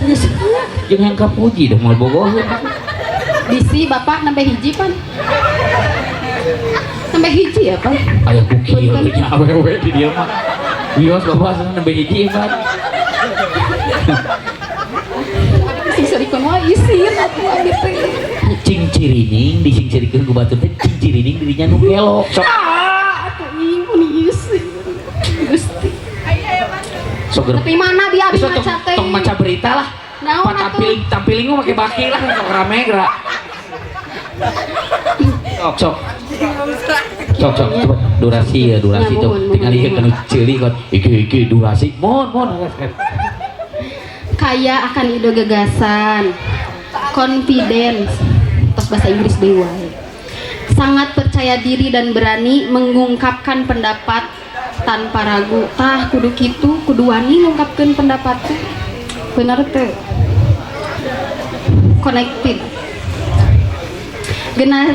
Speaker 2: Jeung yang kapuji dong mal bogoheun.
Speaker 5: bisi Bapak nambah hiji pan. Nambah hiji ya pan.
Speaker 2: Aya kukieu nya awewe di dieu mah. Wios bapak seneng nembe hiji Pak.
Speaker 5: Sing sarikon wae isin atuh abi teh.
Speaker 2: Cing cirining disingcirikeun ku batur teh cing cirining dirinya nu gelo. Sok
Speaker 5: Atuh ing puni isin. Gusti.
Speaker 2: sok gerep.
Speaker 5: Tapi mana dia abi
Speaker 2: Geus
Speaker 5: maca teh?
Speaker 2: tong maca berita lah.
Speaker 5: Naon
Speaker 2: Pan
Speaker 5: atuh?
Speaker 2: tampiling mah make baki lah sok rame geura. Sok. Coba durasi ya durasi
Speaker 5: Ya,
Speaker 2: tuh.
Speaker 5: mohon,
Speaker 2: Tinggal ieu
Speaker 5: mohon.
Speaker 2: kanu ceuli kot. Iki durasi. Mohon.
Speaker 5: Kaya akan ide gagasan, confidence, tos bahasa Inggris deui wae. Sangat percaya diri dan berani mengungkapkan pendapat tanpa ragu. Tah kudu kitu, kudu wani ngungkapkeun pendapat teh. Bener teh. Connected.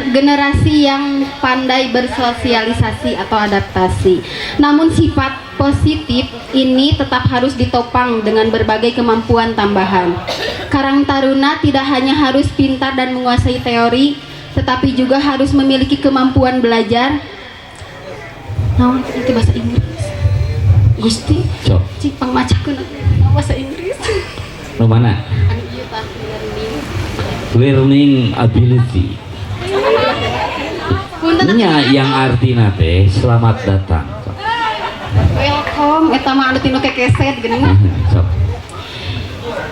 Speaker 5: Generasi yang pandai bersosialisasi atau adaptasi. Namun sifat positif ini tetap harus ditopang dengan berbagai kemampuan tambahan. Karang Taruna tidak hanya harus pintar dan menguasai teori, tetapi juga harus memiliki kemampuan belajar. Naon itu bahasa Inggris. Gusti,
Speaker 2: Sok.
Speaker 5: cik pangmacakeun bahasa Inggris.
Speaker 2: Nu mana?
Speaker 5: Anu ieu tah
Speaker 2: Learning ability.
Speaker 5: Punten
Speaker 2: Nya yang artina teh selamat datang.
Speaker 5: welcome eta mah anu tinu kekeset geuning mah.
Speaker 2: Sok.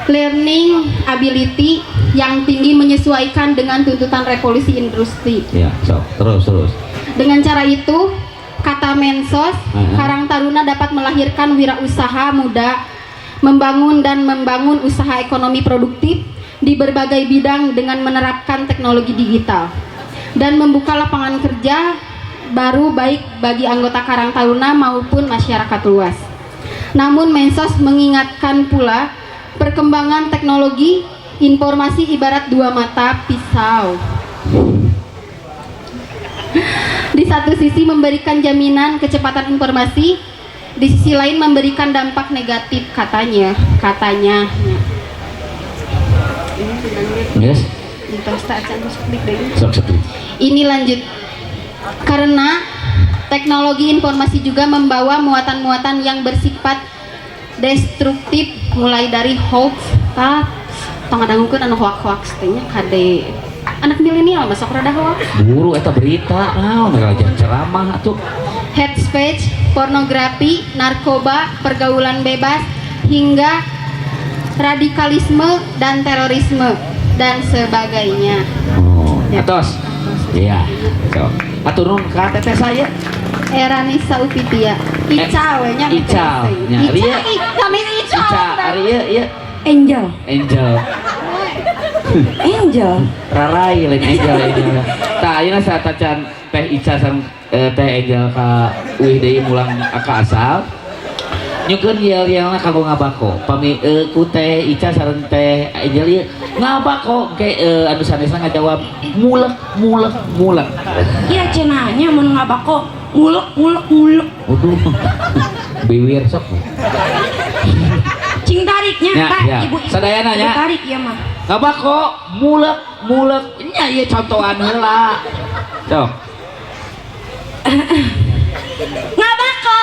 Speaker 5: Learning ability yang tinggi menyesuaikan dengan tuntutan revolusi industri.
Speaker 2: Ya, sok. Terus.
Speaker 5: Dengan cara itu, kata Mensos, Karang Taruna dapat melahirkan wirausaha muda, membangun usaha ekonomi produktif di berbagai bidang dengan menerapkan teknologi digital dan membuka lapangan kerja baru baik bagi anggota Karang Taruna maupun masyarakat luas. Namun Mensos mengingatkan pula perkembangan teknologi informasi ibarat dua mata pisau. Di satu sisi memberikan jaminan kecepatan informasi, di sisi lain memberikan dampak negatif katanya.
Speaker 2: Yes.
Speaker 5: Entos tak acan sok dik deui.
Speaker 2: Sok.
Speaker 5: Ini lanjut. Karena Teknologi informasi juga membawa muatan-muatan yang bersifat destruktif, mulai dari hoax, tong ngadangukeun anu hoax-hoax teh nya kade anak milenial masuk rada hoax.
Speaker 2: Buru eta berita naon ngarajan ceramah atuh.
Speaker 5: Hate speech, pornografi, narkoba, pergaulan bebas, hingga radikalisme dan terorisme dan sebagainya.
Speaker 2: Oh, atos. Iya. So, aturun ka teteh saya.
Speaker 5: Eranisa Upitia. Ica we nya.
Speaker 2: Ica. Nya Ria.
Speaker 5: Kami Ica.
Speaker 2: Ica, Ria, iya.
Speaker 4: Angel.
Speaker 2: Angel.
Speaker 4: Angel.
Speaker 2: Rarai lain Angel. Tah ayeuna satacan teh Ica sareng teh Angel ka uih deui mulang ka asal. Nyukeun yel-yelna kanggo ngabako. Pami ku teh Ica sareng teh Angel ieu ngabako ke anu sanesna ngajawab mulek.
Speaker 4: Iya cenanya mun ngabako ngulek.
Speaker 2: Waduh. Biwir sok.
Speaker 4: Cing tariknya,
Speaker 2: Ya,
Speaker 4: Pak.
Speaker 2: ya.
Speaker 4: Ibu
Speaker 2: Sadayana nya.
Speaker 4: ibu tarik ya mah.
Speaker 2: Ngabako mulek nya ieu contohan heula. Sok.
Speaker 4: Ngabako.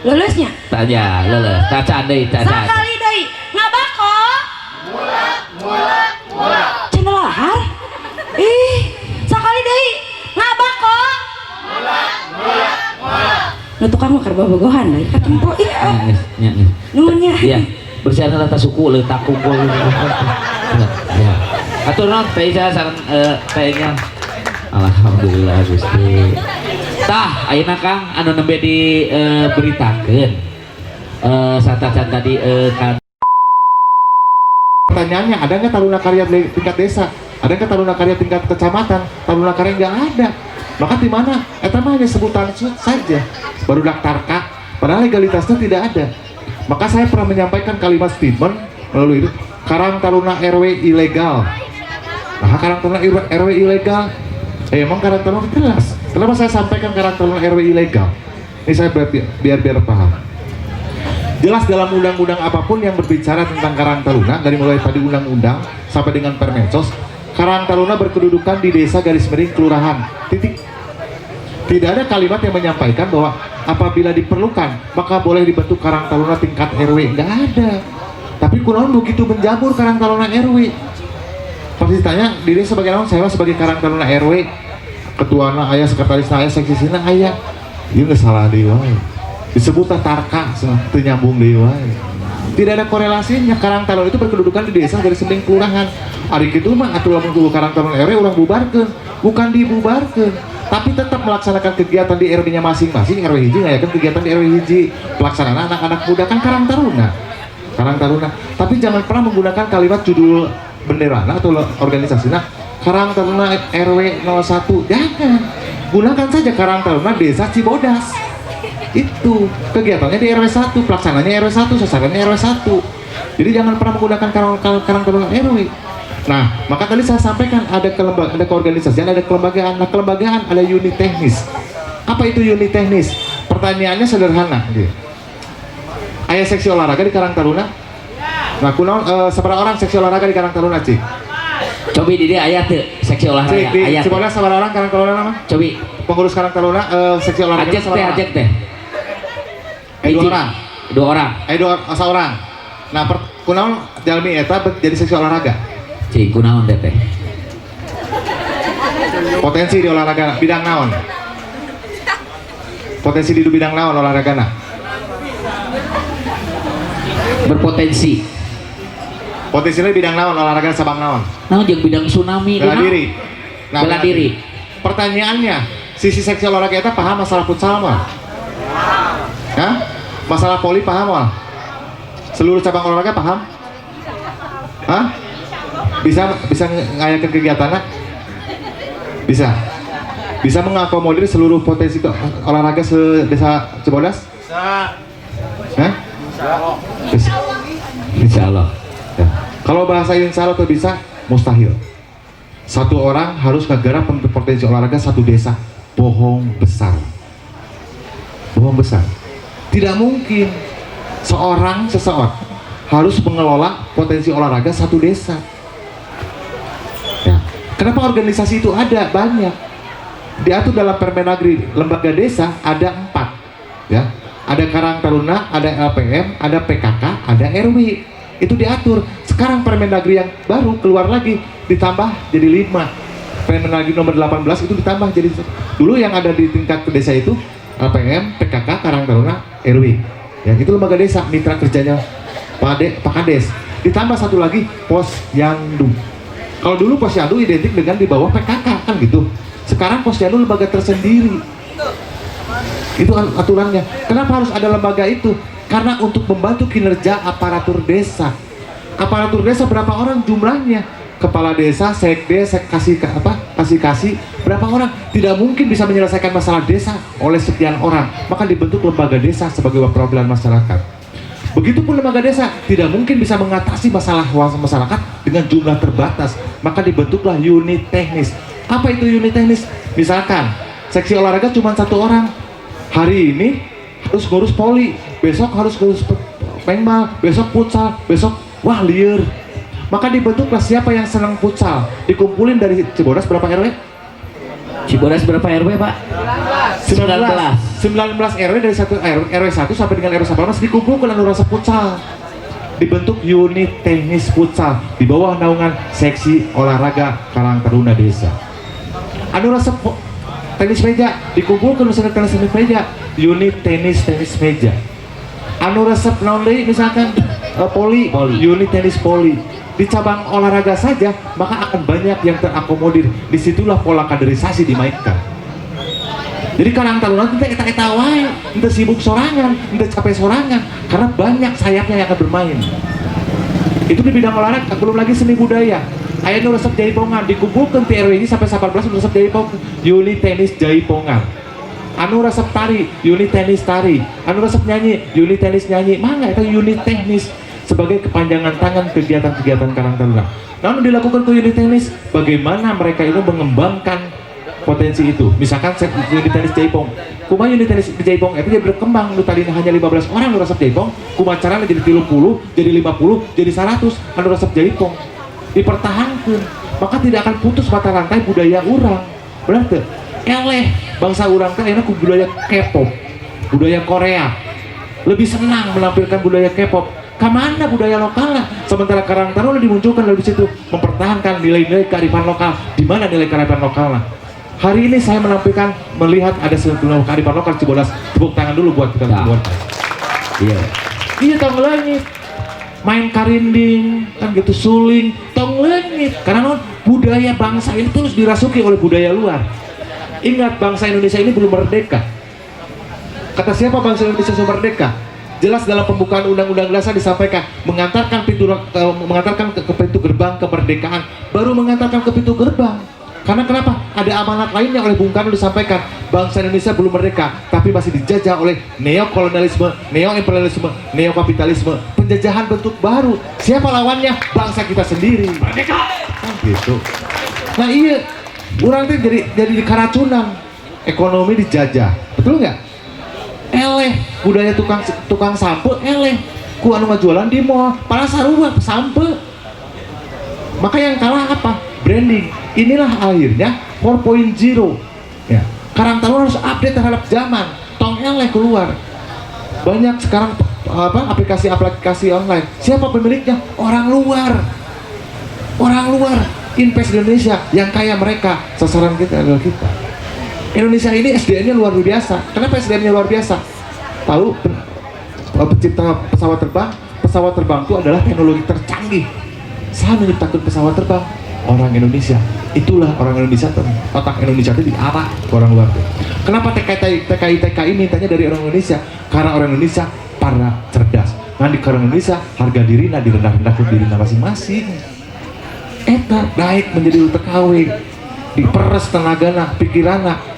Speaker 4: Lulusnya.
Speaker 2: Tanya, leuleus. Cacan deui, cacan.
Speaker 4: Sakali deui. Ngabako. Cenah lahar. Ih, sakali deui. Ngabako. Nu tukang mah karba bogohan deui katempo ieu.
Speaker 2: Nya.
Speaker 4: Nuhunnya.
Speaker 2: Iya, bersihan rata suku letak kumpul. Ya. Atur non teh Ica sareng tehnya. Alhamdulillah Gusti. Tah, ayeuna Kang anu nembe diberitakeun. Satacan tadi kan
Speaker 3: Pertanyaannya, ada nggak taruna karya tingkat desa? Ada nggak taruna karya tingkat kecamatan? Taruna karya nggak ada. Maka di mana? Eta mah hanya sebutan saja. Baru daftar K, padahal legalitasnya tidak ada. Maka saya pernah menyampaikan kalimat statement melalui itu, Karang Taruna RW ilegal. Nah, Karang Taruna RW ilegal. Emang Karang Taruna jelas. Kenapa saya sampaikan Karang Taruna RW ilegal? Ini saya biar paham. Jelas dalam undang-undang apapun yang berbicara tentang Karang Taruna, dari mulai tadi undang-undang sampai dengan Permensos, Karang Taruna berkedudukan di desa garis miring kelurahan. Titik. Tidak ada kalimat yang menyampaikan bahwa apabila diperlukan maka boleh dibentuk Karang Taruna tingkat RW. Nggak ada. Tapi kunaon begitu menjamur Karang Taruna RW. Pasti tanya diri sebagai naon, saya sebagai Karang Taruna RW, ketuana ayah, sekretarisna ayah, seksisina ayah. Ieu geus salah deui wae. Disebut tarka, teu nyambung deui wae. Tidak ada korelasinya. Karang Taruna itu berkedudukan di desa garis miring kelurahan. Ari kitu mah atuh lamun kudu Karang Taruna RW urang bubarkeun, bukan dibubarkeun, tapi tetap melaksanakan kegiatan di RW-nya masing-masing. RW hiji ngayakeun kegiatan di RW hiji. Pelaksanaan anak-anak muda kan Karang Taruna. Karang Taruna. Tapi jangan pernah menggunakan kalimat judul benderana atau organisasinya Karang Taruna RW 01. Jangan. Gunakan saja Karang Taruna Desa Cibodas. Itu kegiatannya di RW 1, pelaksananya RW 1, sasarannya RW 1. Jadi jangan pernah menggunakan Karang Taruna RW. Nah, maka tadi saya sampaikan ada keorganisasian, ada kelembagaan. Nah, kelembagaan ada unit teknis. Apa itu unit teknis? Pertanyaannya sederhana. Aya seksi olahraga di Karang Taruna? Nah, seberapa orang seksi olahraga di Karang Taruna, Cik?
Speaker 2: cobi di dia ayat tuh seksi olahraga
Speaker 3: Cik, di
Speaker 2: ayat.
Speaker 3: Cibodas seberapa orang Karang Taruna nama?
Speaker 2: Cobi
Speaker 3: Pengurus Karang Taruna seksi olahraga
Speaker 2: ajak teh.
Speaker 3: dua orang.
Speaker 2: Dua orang.
Speaker 3: Seorang. Nah, kunaon jalmi eta jadi seksi olahraga?
Speaker 2: Cik kunaon teh teh.
Speaker 3: Potensi di olahraga bidang naon? Potensi di bidang naon olahragana?
Speaker 2: Berpotensi.
Speaker 3: Potensinya di bidang naon olahraga sabang naon?
Speaker 2: Naon jeung bidang tsunami
Speaker 3: Bela
Speaker 2: kunaon?
Speaker 3: diri.
Speaker 2: Bela diri.
Speaker 3: Pertanyaannya, sisi seksi olahraga eta paham masalah futsal mah? Hah? Masalah voli paham mah? Seluruh cabang olahraga paham? Hah? Bisa ngayakeun kegiatanna? Bisa mengakomodir seluruh potensi olahraga se-desa Cibodas? Bisa. Hah? Bisa.
Speaker 2: Insya Allah.
Speaker 3: Ya. Kalau bahasa insya Allah itu bisa, mustahil. Satu orang harus ngegarap potensi olahraga satu desa. Bohong besar. Bohong besar. Tidak mungkin seseorang harus mengelola potensi olahraga satu desa. Ya. Kenapa organisasi itu ada? Banyak. diatur dalam Permendagri lembaga desa ada 4 ya, ada Karang Taruna, ada LPM, ada PKK, ada RW, itu diatur. Sekarang Permendagri yang baru keluar lagi ditambah jadi 5, Permendagri nomor 18 itu ditambah jadi, dulu yang ada di tingkat desa itu LPM, PKK, Karang Taruna, RW ya, itu lembaga desa, mitra kerjanya Pak Kades. Ditambah satu lagi Posyandu. Kalau dulu Posyandu identik dengan di bawah PKK kan gitu. Sekarang Posyandu lembaga tersendiri. Itu aturannya. Kenapa harus ada lembaga itu? Karena untuk membantu kinerja aparatur desa. Aparatur desa berapa orang jumlahnya? Kepala desa, sekdes, kasih berapa orang? Tidak mungkin bisa menyelesaikan masalah desa oleh sekian orang. Maka dibentuk lembaga desa sebagai perwakilan masyarakat. Begitupun lembaga desa tidak mungkin bisa mengatasi masalah masyarakat dengan jumlah terbatas. Maka dibentuklah unit teknis. Apa itu unit teknis? Misalkan seksi olahraga cuma 1 orang. Hari ini harus ngurus poli, besok harus ngurus pengmal, besok futsal, besok wah liar. Maka dibentuklah siapa yang senang futsal, dikumpulin dari Cibodas berapa RW?
Speaker 2: Cibodas berapa RW, Pak?
Speaker 3: 19 RW dari RW 1 sampai dengan RW 18 dikumpulkan anu rasa futsal. Dibentuk unit teknis futsal di bawah naungan seksi olahraga Karang Taruna desa. Anu rasa tenis meja dikumpulkan misalkan tenis meja, unit tenis meja. Anu resep naon deui misalkan poli, unit tenis poli. Di cabang olahraga saja maka akan banyak yang terakomodir. Disitulah pola kaderisasi dimainkan. Jadi Karang Taruna itu eta wae, ente sibuk sorangan, ente capek sorangan, karena banyak sayapnya yang akan bermain. Itu di bidang olahraga, belum lagi seni budaya. Aya nu resep jaipongan dikumpulkan ti RW ini sampai 18 resep jaipongan, unit tenis jaipongan. Anu resep tari, unit tenis tari. Anu resep nyanyi, unit tenis nyanyi. Mangga itu unit teknis sebagai kepanjangan tangan kegiatan-kegiatan Karang Taruna. Namun dilakukan ke unit tenis, bagaimana mereka itu mengembangkan potensi itu. Misalkan unit tenis jaipong, kumaha unit tenis di jaipong itu dia berkembang, lu tadi hanya 15 orang lu resep jaipong, kumaha caranya jadi 30, jadi 50, jadi 100 anu resep jaipong. Dipertahankan, maka tidak akan putus mata rantai budaya orang. Benar tuh? Eleh bangsa orang teh enak budaya K-pop, budaya Korea. Lebih senang menampilkan budaya K-pop. Kemana budaya lokalnya? Sementara Karang Taruna dimunculkan dari situ, mempertahankan nilai-nilai kearifan lokal. Di mana nilai kearifan lokalnya? Hari ini saya melihat ada sejumlah kearifan lokal Cibodas. Tepuk tangan dulu buat kita Cibodas.
Speaker 2: Iya.
Speaker 3: Iya tong langit, main karinding, kan gitu suling, tong langit. Karena budaya bangsa ini terus dirasuki oleh budaya luar. Ingat bangsa Indonesia ini belum merdeka. Kata siapa bangsa Indonesia sudah merdeka? Jelas dalam pembukaan Undang-Undang Dasar disampaikan mengantarkan ke pintu gerbang kemerdekaan, baru mengantarkan ke pintu gerbang. Karena kenapa? Ada amanat lainnya oleh Bung Karno disampaikan, bangsa Indonesia belum merdeka, tapi masih dijajah oleh neokolonialisme, neoimperialisme, neokapitalisme, penjajahan bentuk baru. Siapa lawannya? Bangsa kita sendiri. Merdeka. Nah, gitu. Nah iya, orang itu jadi keracunan, ekonomi dijajah, betul nggak? Eleh budaya tukang sampe eleh ku anu ngajualan di mall para sarua sampe. Maka yang kalah apa? Branding. Inilah akhirnya 4.0 ya. Karang Taruna harus update terhadap zaman. Tong eleh keluar banyak sekarang aplikasi online. Siapa pemiliknya? Orang luar invest di Indonesia. Yang kaya mereka, sasaran kita adalah kita. Indonesia ini SDM-nya luar biasa. Kenapa SDM-nya luar biasa? Tahu pencipta pesawat terbang itu adalah teknologi tercanggih. Saya menciptakan pesawat terbang, orang Indonesia. Itulah orang Indonesia, otak Indonesia itu diarah ke orang luar. Kenapa TKI mintanya dari orang Indonesia? Karena orang Indonesia para cerdas. Nanti orang Indonesia harga diri direndah-rendahkan diri masing-masing. Eta naik menjadi TKW, diperes tenagana, pikirana.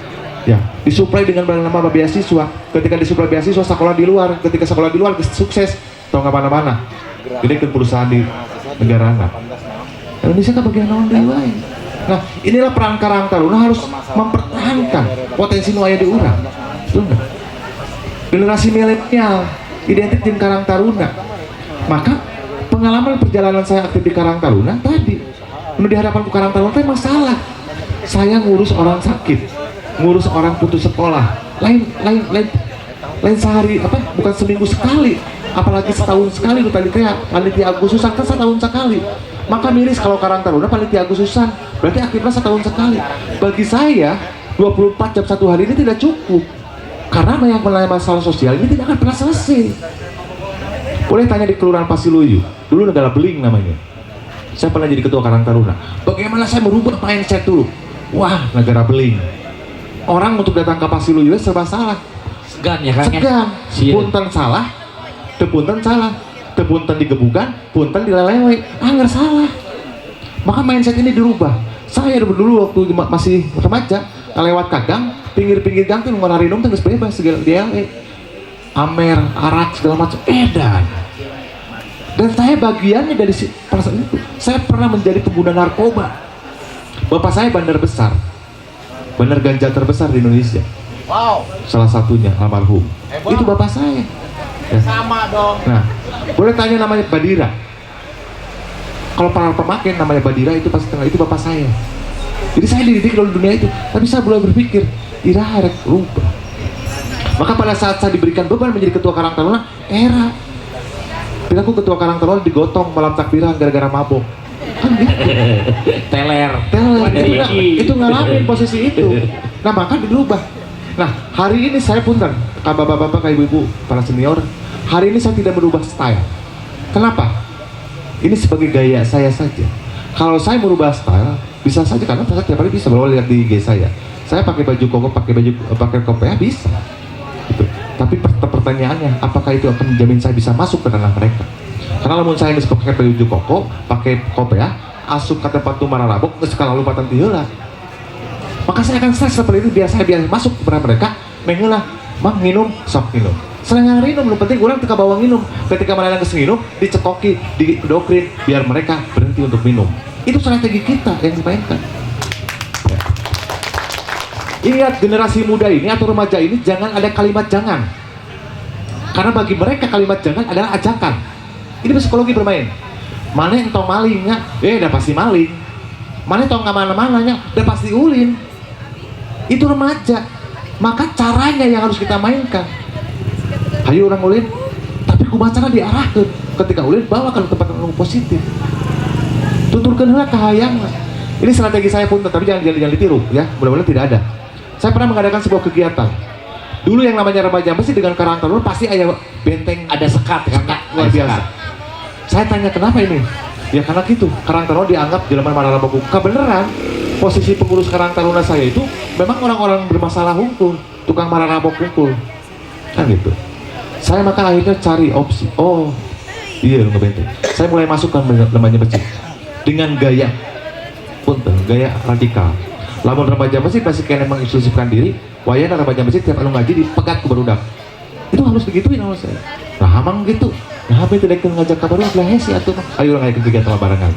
Speaker 3: Ya, disuplai dengan nama beasiswa. Ketika disuplai beasiswa sekolah di luar, ketika sekolah di luar sukses, tau nggak mana-mana. Jadi ke perusahaan di negara anak. Indonesia kan bagian naon deui wae. Nah, inilah peran Karang Taruna harus mempertahankan potensi nu aya di urang. Betul nggak? Generasi milenial identik dengan Karang Taruna. Maka pengalaman perjalanan saya aktif di Karang Taruna tadi, di hadapan Karang Taruna itu masalah. Saya ngurus orang sakit. ngurus orang putus sekolah lain sehari apa bukan seminggu sekali, apalagi setahun sekali lu tadi kayak panitia Agustusan kan setahun sekali. Maka miris kalau Karang Taruna panitia Agustusan berarti aktifnya setahun sekali. Bagi saya 24 jam satu hari ini tidak cukup, karena yang melayani masalah sosial ini tidak akan pernah selesai. Boleh tanya di Kelurahan Pasiluyu, dulu negara Beling namanya, saya pernah jadi ketua Karang Taruna. Bagaimana saya merubah mindset dulu? Wah, negara Beling, orang untuk datang ke Pasiluyu serba salah,
Speaker 2: Segan ya kan?
Speaker 3: segan, punten salah, tepunten salah, tepunten digebukan, punten dilelewe, anggar salah. Maka mindset ini dirubah. Saya dulu waktu masih remaja, lewat kagang, pinggir-pinggir gang tuh ngomong rinum tuh bebas segala dia, amer, arak segala macam, edan. Dan saya bagiannya dari perasaan itu. Saya pernah menjadi pengguna narkoba. Bapak saya bandar besar, bandar ganja terbesar di Indonesia.
Speaker 6: Wow.
Speaker 3: Salah satunya almarhum. Itu bapak saya. Ya.
Speaker 6: Sama dong.
Speaker 3: Nah, boleh tanya namanya Badira. Kalau para pemakai namanya Badira itu pasti tengah itu bapak saya. Jadi saya dididik dalam dunia itu, tapi saya mulai berpikir, irarek rubah. Maka pada saat saya diberikan beban menjadi ketua Karang Taruna, era. Bila aku ketua Karang Taruna digotong malam takbiran gara-gara mabok. Kan gitu.
Speaker 2: Teler.
Speaker 3: Itu ngalamin posisi itu. Nah, maka dirubah. Nah, hari ini saya punten, bapak-bapak, ibu-ibu, para senior, hari ini saya tidak merubah style. Kenapa? Ini sebagai gaya saya saja. Kalau saya merubah style, bisa saja karena saya tiap hari bisa bawa lihat di IG saya. Saya pakai baju koko, pakai kopiah bisa. Gitu. Tapi pertanyaannya, apakah itu akan menjamin saya bisa masuk ke tanah mereka? Karena namun saya nggak pakai baju koko, pakai kopiah, asup ke tempat tuh mararabok, nggak suka lalu patan tiheula. Maka saya akan stres seperti itu biar saya masuk kepada mereka, mengelah, mang minum, sok minum. Selain minum, lu penting orang ketika bawa minum. Ketika mereka nginum, dicekoki, didokrin, biar mereka berhenti untuk minum. Itu strategi kita yang dimainkan. Ya. Ingat generasi muda ini atau remaja ini jangan ada kalimat jangan. Karena bagi mereka kalimat jangan adalah ajakan. Ini psikologi bermain. Mana yang tau malingnya, udah pasti maling. Mana yang tau ngamana-mananya, udah pasti ulin. Itu remaja. Maka caranya yang harus kita mainkan. Hayu orang ulin, tapi kumacara diarahkan. Ketika ulin bawa ke tempat yang positif. Tuturkan heula kahayang. Ini strategi saya pun, tapi jangan ditiru ya. Mudah-mudahan tidak ada. Saya pernah mengadakan sebuah kegiatan. Dulu yang namanya remaja masih dengan Karang Taruna pasti ada benteng,
Speaker 2: Ada sekat kan?
Speaker 3: luar biasa. Saya tanya kenapa ini? Ya karena gitu, Karang Taruna dianggap jalan mararabok. Kebenaran posisi pengurus Karang Taruna saya itu memang orang-orang bermasalah hukum, tukang mararabok hukum. Kan gitu. Saya maka akhirnya cari opsi. Oh, iya ngebenteng. Saya mulai masukkan lembaga masjid dengan gaya punten, gaya radikal. Lamun remaja masjid masih kena mengeksklusifkan diri. Wayana remaja masjid tiap anu ngaji dipegat ke barudak. Itu harus digituin sama saya. Nah, hamang gitu. Nah, apa itu dek ngajak kabar ulah hesi atuh. Ayo ngajak kegiatan barengan.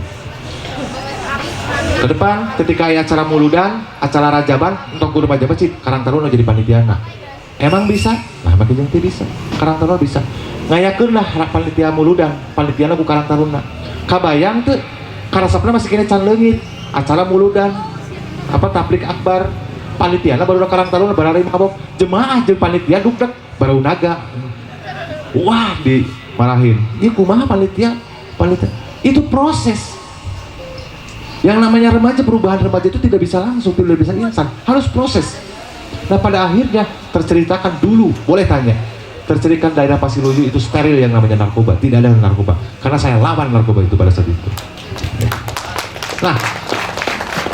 Speaker 3: Ke depan ketika ada acara muludan, acara rajaban, untuk guru remaja masjid, Karang Taruna jadi panitiana. Emang bisa? Nah, makin yang bisa. Karang Taruna bisa. Ngayakeun lah panitia muludan, panitiana ku Karang Taruna. Kabayang teu karasapna masih kena can leungit, acara muludan, apa tablik akbar, panitiana baru Karang Taruna barari mabok, jemaah jeung panitia dugdek baru naga. Wah, dimarahin. Ieu kumaha panitia? Itu proses. Yang namanya remaja, perubahan remaja itu tidak bisa langsung, tidak bisa instan, harus proses. Nah, pada akhirnya terceritakan dulu, boleh tanya, terceritakan daerah Pasiluyu itu steril yang namanya narkoba, tidak ada narkoba, karena saya lawan narkoba itu pada saat itu. Nah,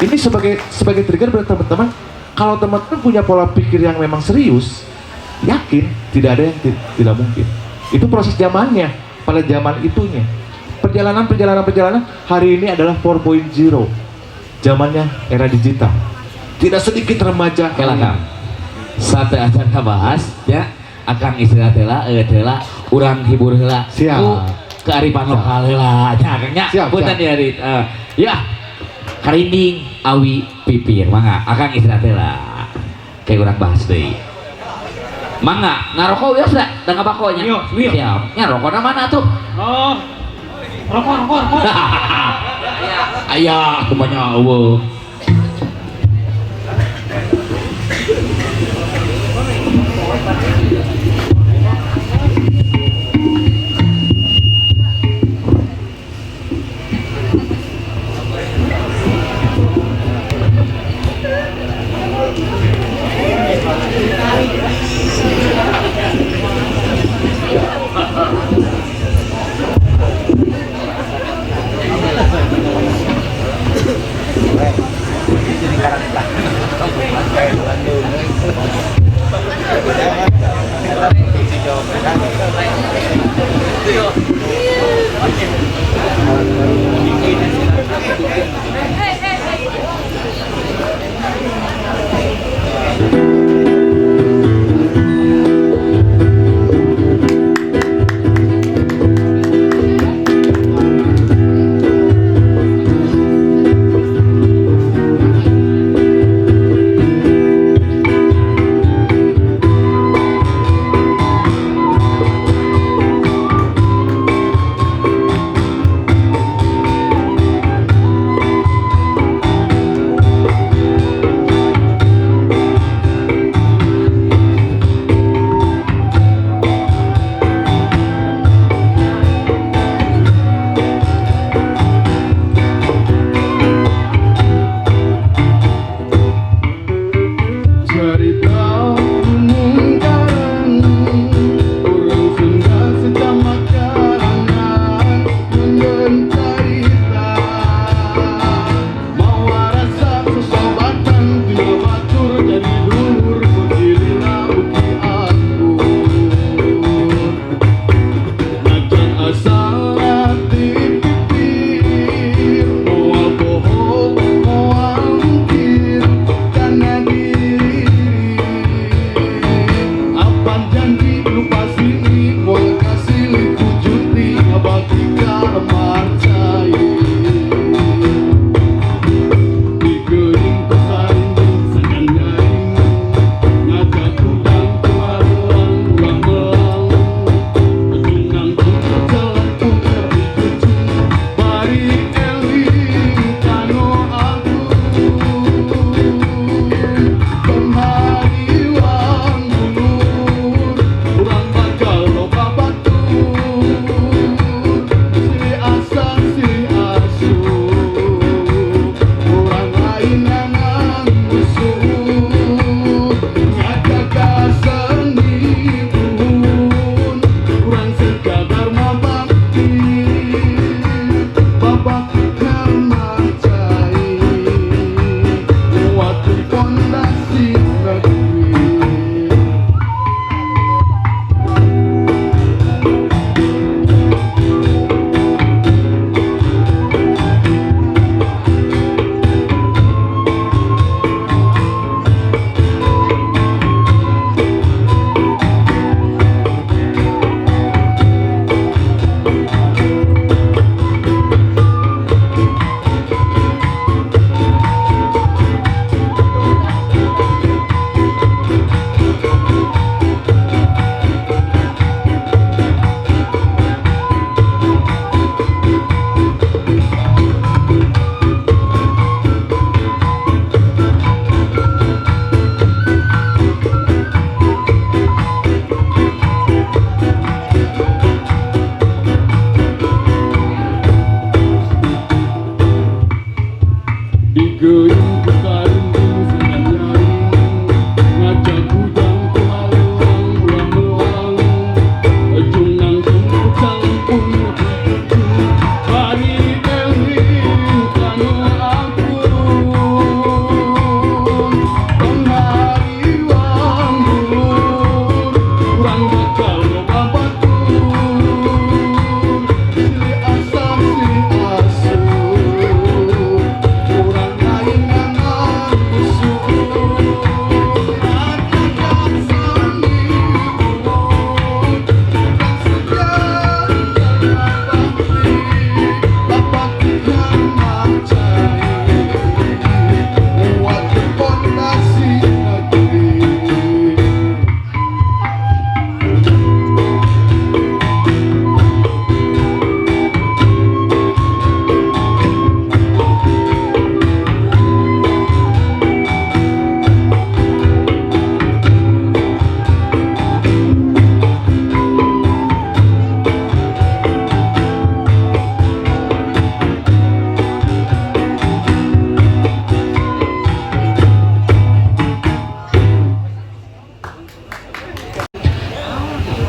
Speaker 3: ini sebagai trigger buat teman-teman, kalau teman-teman punya pola pikir yang memang serius, yakin tidak ada yang tidak mungkin. Itu proses zamannya, pada zaman itunya. Perjalanan hari ini adalah 4.0, zamannya era digital. Tidak sedikit remaja
Speaker 2: Kelakang. Sate acan kabahas ya akan istilah tela urang hibur heula.
Speaker 3: Siap.
Speaker 2: Ku kearifan lokal heula nya Kangnya.
Speaker 3: Siap,
Speaker 2: Punten
Speaker 3: siap.
Speaker 2: ya Rit. Ya. Karinding awi pipir mangga akan istilah tela. Kayak urang bahas deui. Mangga ngarokok wios da da ngabakonya.
Speaker 1: Wios.
Speaker 2: Siap. Nya rokona mana tuh?
Speaker 1: Oh, rokok.
Speaker 2: Aya kumanya eueuh.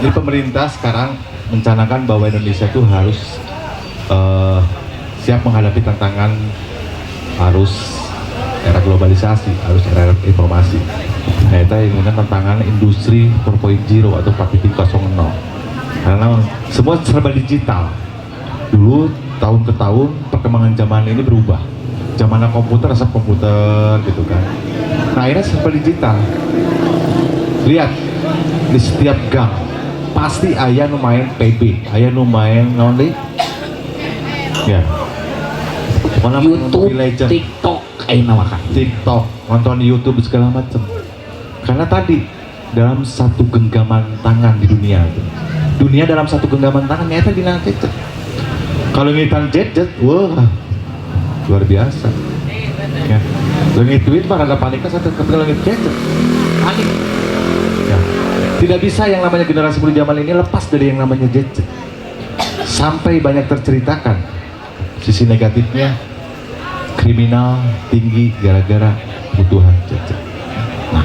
Speaker 3: Jadi pemerintah sekarang mencanangkan bahwa Indonesia itu harus siap menghadapi tantangan arus era globalisasi, arus era informasi. Nah, itu yang menggunakan tantangan industri 4.0 atau 4.0. Karena semua serba digital. Dulu tahun ke tahun perkembangan zaman ini berubah. Zamannya komputer, asap komputer gitu kan. Nah, akhirnya serba digital. Lihat di setiap gang pasti ayah nu main PB, ayah nu main naon deui? Ya. Mana
Speaker 2: YouTube,
Speaker 3: Legend,
Speaker 2: TikTok, makan.
Speaker 3: TikTok, nonton YouTube segala macam. Karena tadi dalam satu genggaman tangan di dunia itu. Dunia dalam satu genggaman tangan nyata dina gadget. Kalau ngitan gadget, wah luar biasa. Ya. Lengit duit mah ada paniknya satu ketika lengit gadget. Panik. Ya. Tidak bisa yang namanya generasi muda zaman ini lepas dari yang namanya gadget. Sampai banyak terceritakan sisi negatifnya, kriminal tinggi gara-gara kebutuhan gadget. Nah,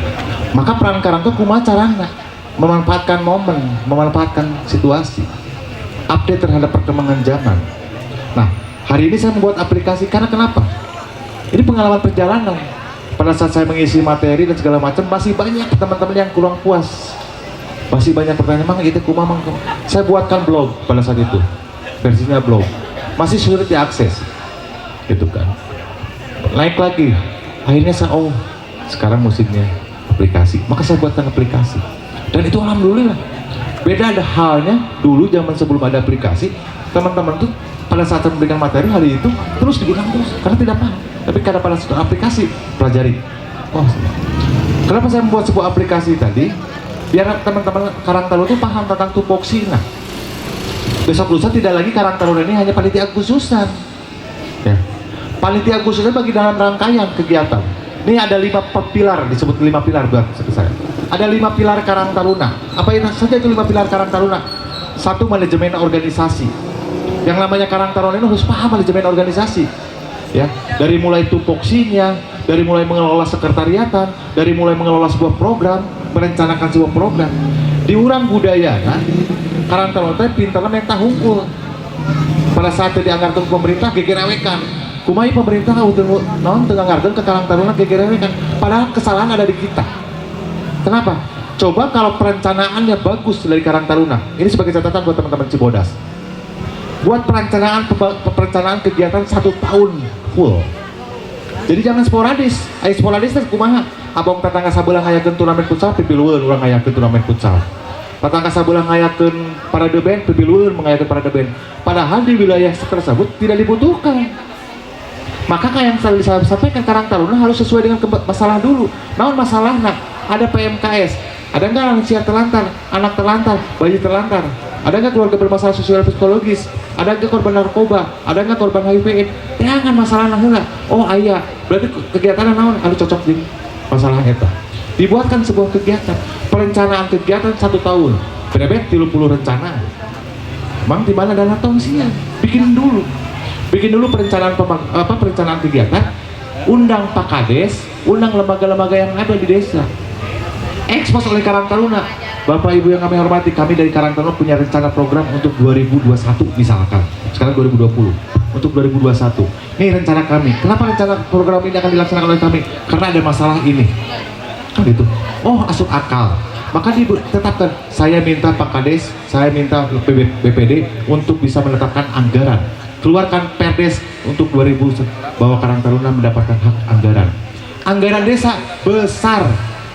Speaker 3: maka peran karang itu kumaha carana memanfaatkan momen, memanfaatkan situasi, update terhadap perkembangan zaman. Nah, hari ini saya membuat aplikasi karena kenapa? Ini pengalaman perjalanan. Pada saat saya mengisi materi dan segala macam, masih banyak teman-teman yang kurang puas. Masih banyak pertanyaan, mang itu kumaha mang. Saya buatkan blog pada saat itu. Versinya blog. Masih sulit diakses. Gitu kan. Naik lagi. Akhirnya saya sekarang musiknya aplikasi. Maka saya buatkan aplikasi. Dan itu alhamdulillah. Beda ada halnya dulu zaman sebelum ada aplikasi, teman-teman tuh pada saat saya memberikan materi hari itu terus digunakan terus karena tidak paham. Tapi karena pada suatu aplikasi pelajari. Kenapa saya membuat sebuah aplikasi tadi? Biar teman-teman Karang Taruna itu paham tentang tupoksi. Nah, besok lusa tidak lagi Karang Taruna ini hanya panitia Agustusan. Ya. Panitia Agustusan bagi dalam rangkaian kegiatan. Ini ada 5 pilar, disebut 5 pilar buat saya. Ada 5 pilar Karang Taruna. Apa itu saja itu 5 pilar Karang Taruna? 1, manajemen organisasi. Yang namanya Karang Taruna ini harus paham manajemen organisasi. Ya, dari mulai tupoksinya, dari mulai mengelola sekretariatan, dari mulai mengelola sebuah program, merencanakan sebuah program. Di urang budaya kan, Karang Taruna teh pintarna menta hungkul. Pada saat dianggarkan pemerintah gegerewekan. Kumai pemerintah naon teu nganggarkeun ke Karang Taruna gegerewekan. Padahal kesalahan ada di kita. Kenapa? Coba kalau perencanaannya bagus dari Karang Taruna. Ini sebagai catatan buat teman-teman Cibodas. Buat perencanaan kegiatan 1 tahun full. Jadi jangan sporadis. Ayo sporadis teh kumaha? Abang tetangga sabelah ngayakeun turnamen futsal, pipilueun urang ngayakeun turnamen futsal. Tetangga sabelah ngayakeun parade band, pipilueun mengayakeun parade band. Padahal di wilayah tersebut tidak dibutuhkan. Maka kayak yang selalu saya sampaikan, Karang Taruna harus sesuai dengan masalah dulu. Naon masalahnya? Ada PMKS, ada nggak lansia terlantar, anak terlantar, bayi terlantar, ada nggak keluarga bermasalah sosial psikologis, ada nggak korban narkoba, ada nggak korban HIV/AIDS? Jangan masalah nggak. Oh ayah, berarti kegiatan naon harus cocok di masalah eta. Dibuatkan sebuah kegiatan, perencanaan kegiatan 1 tahun, berebet 30 rencana. Mang di mana dana tongsian? Bikin dulu perencanaan kegiatan, undang Pak Kades, undang lembaga-lembaga yang ada di desa. Ekspos oleh Karang Taruna. Bapak Ibu yang kami hormati, kami dari Karang Taruna punya rencana program untuk 2021 misalkan. Sekarang 2020. Untuk 2021. Ini rencana kami. Kenapa rencana program ini akan dilaksanakan oleh kami? Karena ada masalah ini. Kan gitu. Oh, asup akal. Maka ditetapkan, saya minta Pak Kades, saya minta BPD untuk bisa menetapkan anggaran. Keluarkan Perdes untuk 2000 bahwa Karang Taruna mendapatkan hak anggaran. Anggaran desa besar.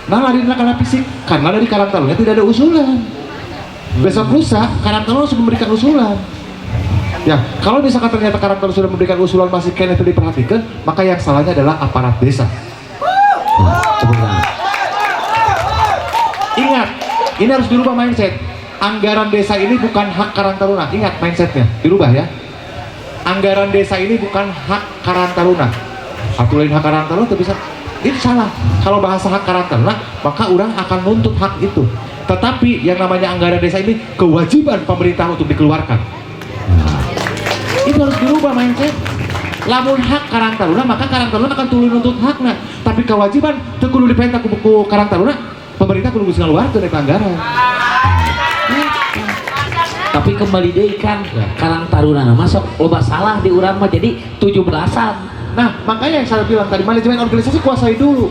Speaker 3: Nah, lari karena fisik, karena dari Karang Taruna tidak ada usulan. Besok lusa, Karang Taruna harus memberikan usulan. Ya, kalau misalkan ternyata Karang Taruna sudah memberikan usulan masih kena itu diperhatikan, maka yang salahnya adalah aparat desa. Ingat, ini harus dirubah mindset. Anggaran desa ini bukan hak Karang Taruna. Ingat mindsetnya, dirubah ya. Anggaran desa ini bukan hak Karang Taruna. Satu lain hak Karang Taruna itu bisa. Itu salah. Kalau bahasa hak Karang Taruna, maka orang akan nuntut hak itu. Tetapi yang namanya anggaran desa ini kewajiban pemerintah untuk dikeluarkan. Itu harus dirubah mindset. Lamun hak Karang Taruna, maka Karang Taruna akan turun nuntut haknya. Tapi kewajiban teu kudu dipenta ku buku Karang Taruna, pemerintah kudu geus ngaluarkeun eta anggaran.
Speaker 2: Tapi kembali deh kan Karang Taruna masuk loba salah di urang mah jadi 17-an.
Speaker 3: Nah, makanya yang saya bilang tadi, manajemen organisasi kuasai dulu.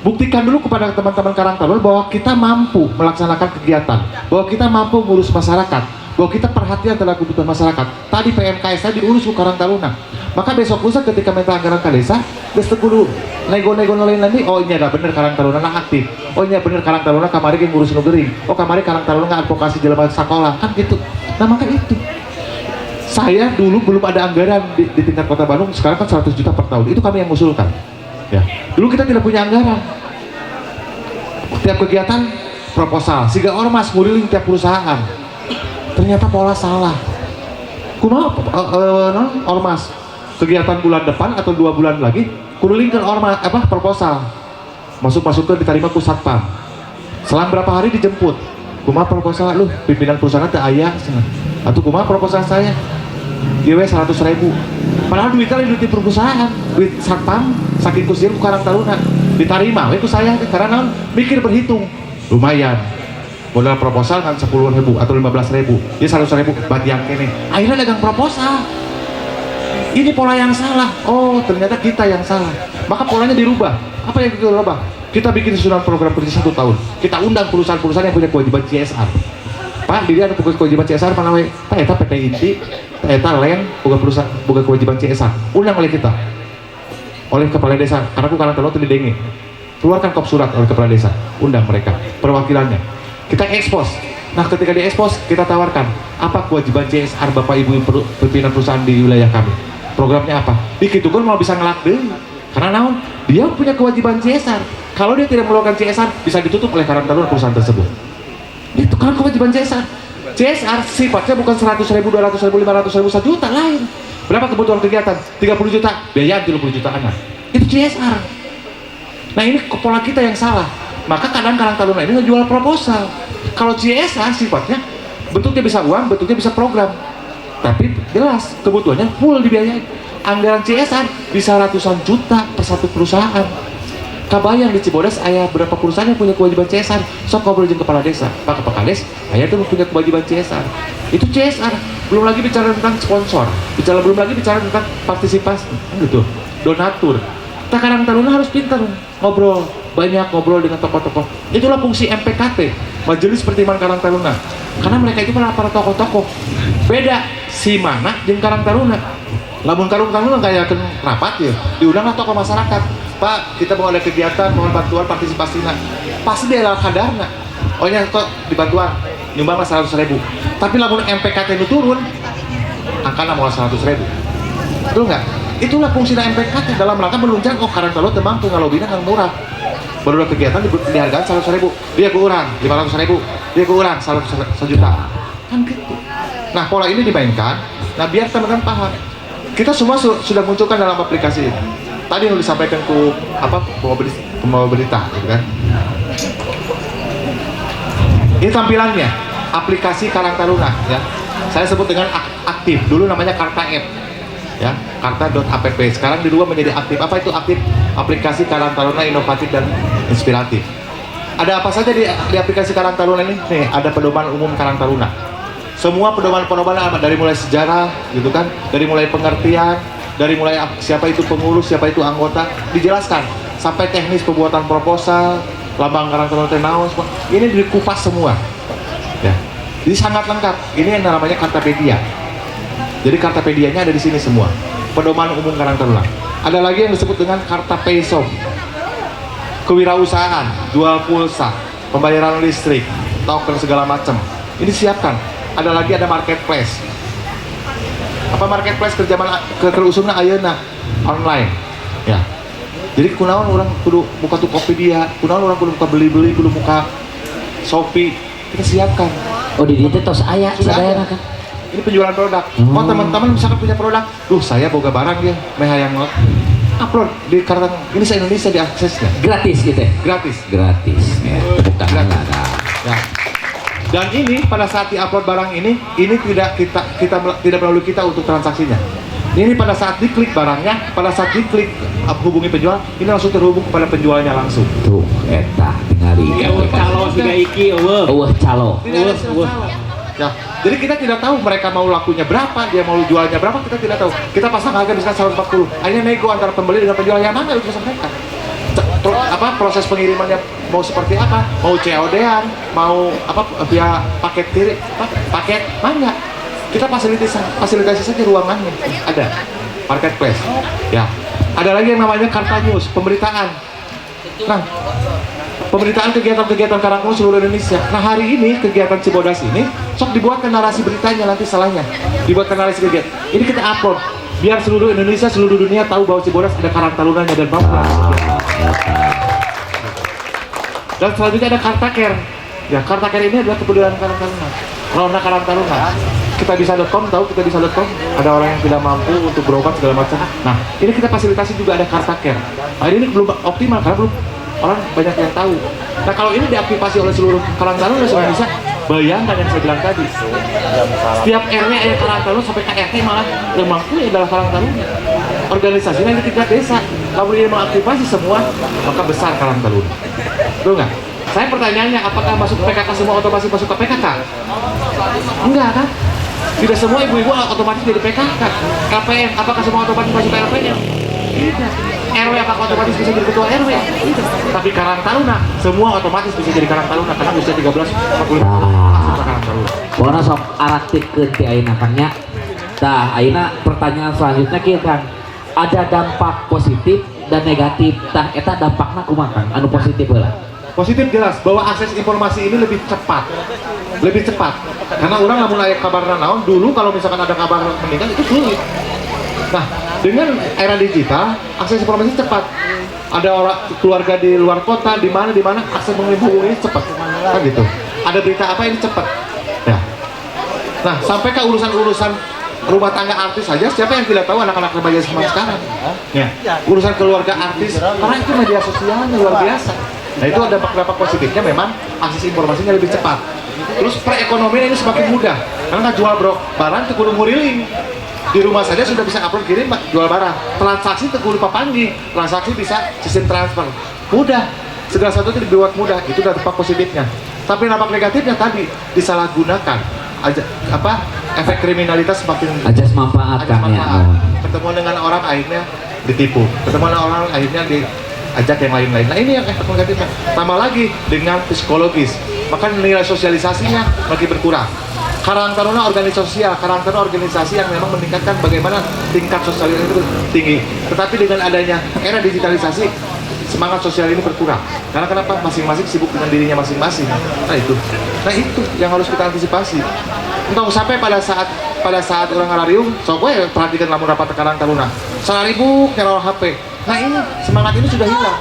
Speaker 3: Buktikan dulu kepada teman-teman Karang Taruna bahwa kita mampu melaksanakan kegiatan, bahwa kita mampu mengurus masyarakat, bahwa kita perhatian terhadap kebutuhan masyarakat. Tadi PMKS tadi diurus ke Karang Taruna. Maka besok lusa ketika minta anggaran ke desa, geus teu kudu nego-nego lain lagi. Oh ini ada bener Karang Taruna aktif. Oh ini bener Karang Taruna kamari ge ngurus nu geuring. Oh kamari Karang Taruna ngadvokasi jelema sakola. Kan gitu. Nah, maka itu. Saya dulu belum ada anggaran di tingkat kota Bandung, sekarang kan 100 juta per tahun. Itu kami yang mengusulkan. Ya. Dulu kita tidak punya anggaran. Tiap kegiatan proposal, siga ormas nguriling tiap perusahaan. Ternyata pola salah. Kumaha ormas kegiatan bulan depan atau 2 bulan lagi nguriling ke ormas proposal. Masuk-masuk ke diterima ku satpam. Selang berapa hari dijemput. Kumaha proposal lu pimpinan perusahaan teh aya cenah. Atuh kumaha proposal saya? Dewe 100.000. Padahal duitnya duit perusahaan, duit satpam saking kusir ku Karang Taruna diterima we ku saya karena mikir berhitung lumayan. Modal proposal kan 10.000 atau 15.000. Ya 100.000 batiang kene. Akhirnya dagang proposal. Ini pola yang salah. Oh, ternyata kita yang salah. Maka polanya dirubah. Apa yang kita rubah? Kita bikin susunan program kerja 1 tahun. Kita undang perusahaan-perusahaan yang punya kewajiban CSR. Pak, diri ada kewajiban CSR apa namanya? Pak, eta PT Inti, eta lain bukan perusahaan, bukan kewajiban CSR. Undang oleh kita, oleh kepala desa. Karena aku karang terlalu didengi. Keluarkan kop surat oleh kepala desa. Undang mereka, perwakilannya. Kita ekspos. Nah, ketika diekspos, kita tawarkan apa kewajiban CSR Bapak Ibu pimpinan perusahaan di wilayah kami. Programnya apa? Dikitu kan mau bisa ngelak deh. Karena naon? Dia punya kewajiban CSR. Kalau dia tidak melakukan CSR, bisa ditutup oleh Karang Taruna perusahaan tersebut. Itu kan kewajiban CSR. CSR sifatnya bukan 100.000, 200.000, 500.000, 1 juta lain. Berapa kebutuhan kegiatan? 30 juta, biaya 30 juta anak. Itu CSR. Nah, ini pola kita yang salah. Maka kadang Karang Taruna ini ngejual proposal. Kalau CSR sifatnya bentuknya bisa uang, bentuknya bisa program. Tapi jelas kebutuhannya full dibiayai. Anggaran CSR bisa ratusan juta per satu perusahaan. Kabayang di Cibodas ayah berapa perusahaan yang punya kewajiban CSR. Sok ngobrol jeung kepala desa. Pak Kades, ayah itu punya kewajiban CSR. Itu CSR. Belum lagi bicara tentang sponsor. Belum lagi bicara tentang partisipasi. Gitu. Donatur. Kita Karang Taruna harus pintar ngobrol. Banyak ngobrol dengan tokoh-tokoh. Itulah fungsi MPKT, Majelis Pertimbangan Karang Taruna. Karena mereka itu para tokoh-tokoh. Beda si mana jeung Karang Taruna. Lamun Karang Taruna kayak rapat ya, diundanglah tokoh masyarakat. Pak, kita mau ada kegiatan, mohon bantuan partisipasi. Pasti dia lah kadarna. Oh ya kok dibantuan, nyumbanglah 100.000. Tapi lamun MPKT itu turun, angkana mau 100.000. Betul nggak? Itulah fungsi MPKT dalam rangka menunjang Karang Taruna teu mampu ngalobina kang murah. Baru ada kegiatan dihargaan 100.000, dia kurang 500.000, dia kurang 1 juta. Kan gitu. Nah, pola ini dimainkan. Nah, biar teman-teman paham. Kita semua sudah munculkan dalam aplikasi ini. Tadi yang disampaikan ke pembawa berita, gitu kan? Ini tampilannya, aplikasi Karang Taruna, ya. Saya sebut dengan aktif. Dulu namanya Karta App, ya, karta.app. Sekarang dirubah menjadi aktif. Apa itu aktif? Aplikasi Karang Taruna inovatif dan inspiratif. Ada apa saja di aplikasi Karang Taruna ini? Nih, ada pedoman umum Karang Taruna. Semua pedoman-pedoman dari mulai sejarah, gitu kan, dari mulai pengertian, dari mulai siapa itu pengurus, siapa itu anggota, dijelaskan sampai teknis pembuatan proposal, lambang Karang Taruna naon, ini dikupas semua, ya. Jadi sangat lengkap. Ini yang namanya Kartapedia. Jadi Kartapedianya ada di sini semua. Pedoman umum Karang Taruna. Ada lagi yang disebut dengan Karta Paysom, kewirausahaan, jual pulsa, pembayaran listrik, token segala macam. Ini siapkan. Ada lagi ada marketplace. Apa marketplace kerusungna ayeuna online, ya. Jadi kunaon orang kudu buka Tokopedia, kunaon orang kudu buka beli-beli, kudu buka Shopee. Kita siapkan.
Speaker 2: Oh, di dieu tos aya sadayana kan.
Speaker 3: Ini penjualan produk. Oh, teman-teman misalkan punya produk, saya boga barang ya, meh hayang upload di Karang ini se-Indonesia diaksesnya.
Speaker 2: Gratis gitu ya?
Speaker 3: Gratis.
Speaker 2: Ya, tepuk tangan lah.
Speaker 3: Ya. Dan ini pada saat diupload barang ini tidak tidak melalui kita untuk transaksinya. Ini pada saat diklik barangnya, pada saat diklik hubungi penjual, ini langsung terhubung kepada penjualnya langsung.
Speaker 2: Tuh, eta tingali.
Speaker 1: Calo sudah iki,
Speaker 2: calo.
Speaker 3: Tidak ada calo. Ya, jadi kita tidak tahu mereka mau lakunya berapa, dia mau jualnya berapa, kita tidak tahu. Kita pasang harga misalkan 140. Akhirnya nego antara pembeli dengan penjual, yang mana itu mereka. Proses pengirimannya mau seperti apa, mau COD-an, mau via paket paket mana, kita fasilitasi saja ruangannya. Ada marketplace, ya. Ada lagi yang namanya Karta News, pemberitaan. Nah, pemberitaan kegiatan-kegiatan Karang Taruna seluruh Indonesia. Nah, hari ini kegiatan Cibodas ini sok dibuatkan narasi beritanya, nanti salahnya dibuatkan narasi kegiatan ini, kita upload biar seluruh Indonesia, seluruh dunia tahu bahwa Cibodas ada Karang Tarunanya dan bahwa dan selanjutnya ada Karta Care. Ya, Karta Care ini adalah kepedulian Karang Taruna. Rona Karang Taruna. Kitabisa.com, tahu Kitabisa.com? Ada orang yang tidak mampu untuk berobat segala macam. Nah, ini kita fasilitasi juga ada Karta Care. Nah, ini belum optimal karena belum orang banyak yang tahu. Nah, kalau ini diaktifasi oleh seluruh Karang Taruna seluruh Indonesia, bayangkan yang saya bilang tadi. Setiap RW ada Karang Taruna sampai ke RT malah yang mampu adalah Karang Taruna. Organisasinya di tingkat desa. Kalau ini mengaktifasi semua, maka besar Karang Taruna. Betul nggak? Saya pertanyaannya, apakah masuk PKK semua otomatis masuk ke PKK? Enggak kan? Tidak semua ibu-ibu otomatis jadi PKK. KPM, apakah semua otomatis masuk ke RPM? Tidak. RW apakah otomatis bisa jadi ketua RW? Tidak. Tapi Karang Taruna semua otomatis bisa jadi Karang Taruna karena usia 13 40 masuk ke Karang Taruna.
Speaker 2: Pokoknya sok araktikeun ti ayeuna Kang nya. Tah ayeuna pertanyaan selanjutnya kieu Kang. Ada dampak positif dan negatif. Tah eta dampakna kumaha Kang? Anu positif heula.
Speaker 3: Positif jelas bahwa akses informasi ini lebih cepat, karena orang lamun aya kabar naon dulu kalau misalkan ada kabar meninggal itu sulit. Nah dengan era digital akses informasi cepat, ada orang keluarga di luar kota di mana akses menghubungi cepat kan gitu, ada berita apa ini cepat ya. Nah sampai ke urusan rumah tangga artis saja, siapa yang tidak tahu anak-anak remaja zaman sekarang ya, urusan keluarga artis karena itu media sosialnya luar biasa. Nah itu ada dampak positifnya, memang akses informasinya lebih cepat. Terus perekonomian ini semakin mudah karena nggak jual barang ke kudu nguriling, di rumah saja sudah bisa upload kirim jual barang, transaksi ke kudu papanggi, transaksi bisa sistem transfer mudah, segala satu itu dibuat mudah. Itu dampak positifnya. Tapi dampak negatifnya tadi disalahgunakan aja, efek kriminalitas semakin
Speaker 2: Ajas manfaat Kang ya.
Speaker 3: Ketemu dengan orang akhirnya ditipu, ketemu dengan orang akhirnya diajak yang lain-lain. Nah ini yang efek negatifnya. Tambah lagi dengan psikologis, maka nilai sosialisasinya makin berkurang. Karang Taruna organisasi yang memang meningkatkan bagaimana tingkat sosialisasi itu tinggi. Tetapi dengan adanya era digitalisasi, semangat sosial ini berkurang. Karena kenapa? Masing-masing sibuk dengan dirinya masing-masing. Nah itu yang harus kita antisipasi. Entah sampai pada saat orang ngalariung, so gue perhatikan lamun rapat Karang Taruna, salaribu nyala HP. Nah ini semangat ini sudah hilang.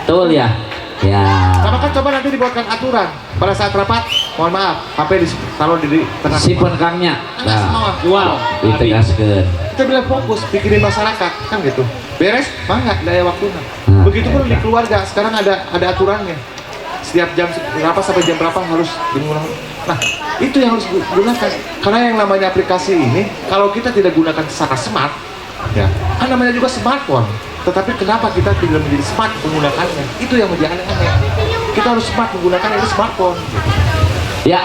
Speaker 2: Betul ya. Ya.
Speaker 3: Sama kan coba nanti dibuatkan aturan pada saat rapat, mohon maaf, HP ditaruh di tengah.
Speaker 2: Simpen Kangnya.
Speaker 3: Semua.
Speaker 1: Wow.
Speaker 2: Ditegaskeun.
Speaker 3: Kita bilang fokus, pikirin masyarakat, kan gitu. Beres, mangga, daya waktunya. Begitupun di keluarga, sekarang ada aturannya. Setiap jam berapa sampai jam berapa harus diulang. Nah, itu yang harus digunakan. Karena yang namanya aplikasi ini, kalau kita tidak gunakan secara smart, ya, kan namanya juga smartphone. Tetapi kenapa kita tidak menjadi smart menggunakannya? Itu yang menjadi aneh-aneh. Kita harus smart menggunakan ini smartphone.
Speaker 2: Ya,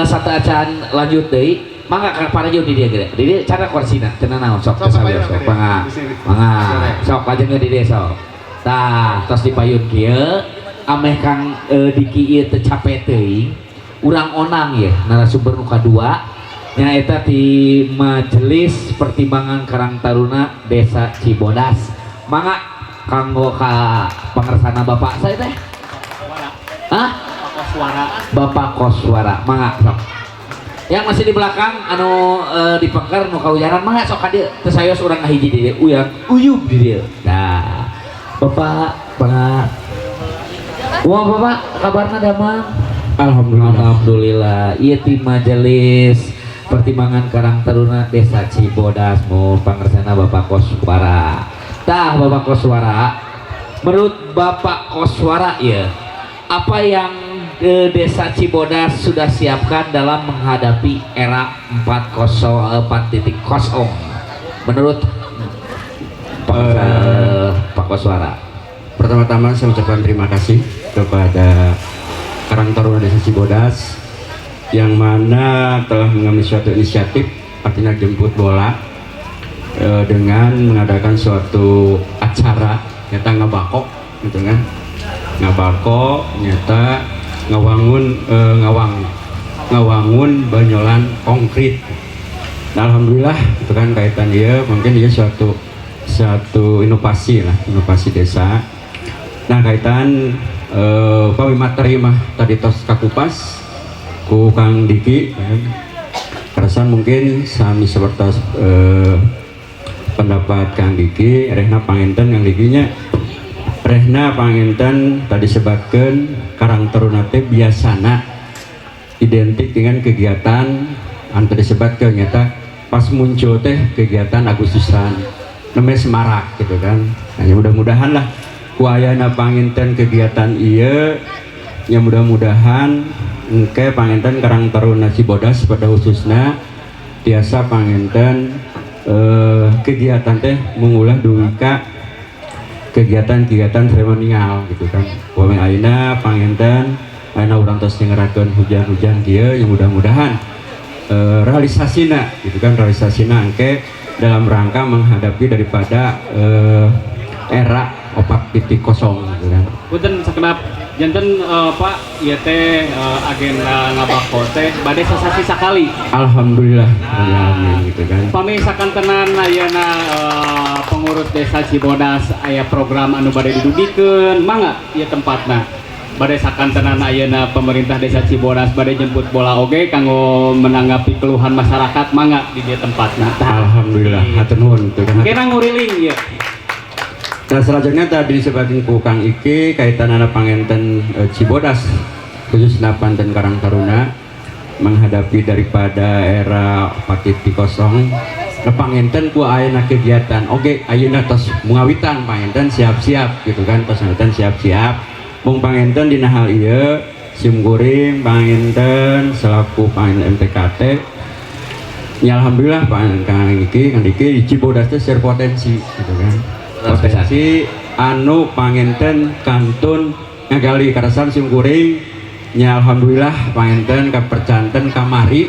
Speaker 2: satu acan lanjut deui. Mangga Kang Parajo di dia gede. Di dia cara korsina, cenah naon sok kesawi sok mangga. Sok lajengkeun di dia sok. Tah, tos dipayun kieu, ameh Kang Diki ieu teu capek teuing. Urang onang ya, narasumber nu kadua nyaeta di Majelis Pertimbangan Karang Taruna Desa Cibodas. Mangga kanggo ka pangersana Bapak saya teh. Hah? Bapak Koswara. Mangga sok. Yang masih di belakang anu di pengker nu kaujaran mangga sok ka dieu. Teu sayos urang ngahiji di dieu, uyub di dieu. Nah, Bapak Pak. Wah, Bapak kabarna damang? Alhamdulillah. Ieu ti Majelis Pertimbangan Karang Taruna Desa Cibodas mun pangersana Bapak Koswara. Tah Bapak Koswara, menurut Bapak Koswara ya, apa yang Desa Cibodas sudah siapkan dalam menghadapi era 4.0 menurut Pak Koswara?
Speaker 6: Pertama-tama saya ucapkan terima kasih kepada Karang Taruna Desa Cibodas yang mana telah mengambil suatu inisiatif, artinya jemput bola, dengan mengadakan suatu acara nyata ngabako gitu kan, ngabako nyata ngawangun banyolan konkret. Nah, alhamdulillah itu kan kaitan dia mungkin dia suatu inovasi desa. Nah kaitan pawi materi mah tadi tos kakupas ku Kang Diki kan. Kerasan mungkin sami seperti pendapat Kang Diki, rehna panginten Kang Dikinya rehna panginten tadi sebutkan Karang Taruna teh biasana identik dengan kegiatan anu disebutkeun nyata pas muncul teh kegiatan Agustusan namanya semarak gitu kan. Nah, mudah-mudahan lah ku ayana panginten kegiatan ieu ya, mudah-mudahan engke panginten Karang Taruna Cibodas pada khususnya biasa panginten kegiatan teh mengulah duwika kegiatan-kegiatan seremonial gitu kan. Wame ayeuna panginten ayeuna urang tos nyengerakeun hujan-hujan kieu yang mudah-mudahan realisasina gitu kan, realisasina angke dalam rangka menghadapi daripada era 4.0 gitu kan.
Speaker 1: Punten sakedap janten Pak ieu teh agenda ngabako teh bade sasasi sakali.
Speaker 6: Alhamdulillah amin gitu kan.
Speaker 1: Pami sakantenan ayeuna pengurus desa Cibodas aya program anu bade didugikeun mangga ieu tempatna. Bade sakantenan ayeuna pemerintah desa Cibodas bade jemput bola oge kanggo menanggapi keluhan masyarakat mangga di dieu tempatna.
Speaker 6: Alhamdulillah hatur nuhun gitu kan.
Speaker 1: Kena nguriling ieu.
Speaker 6: Nah selanjutnya tadi disebatin ku Kang Iki kaitan anak pangenten Cibodas khususnya Panten Karang Taruna menghadapi daripada era 4.0 pangenten ku ayeuna kegiatan oke ayeuna tos mengawitan pangenten siap-siap gitu kan tos pangenten siap-siap mung pangenten dina hal ieu simkuring pangenten selaku pangenten MTKT ya alhamdulillah Kang Iki di Cibodas teh share potensi gitu kan potensi anu pangenten kantun ngagali karasan simkuring nya alhamdulillah pangenten kapercanten kamari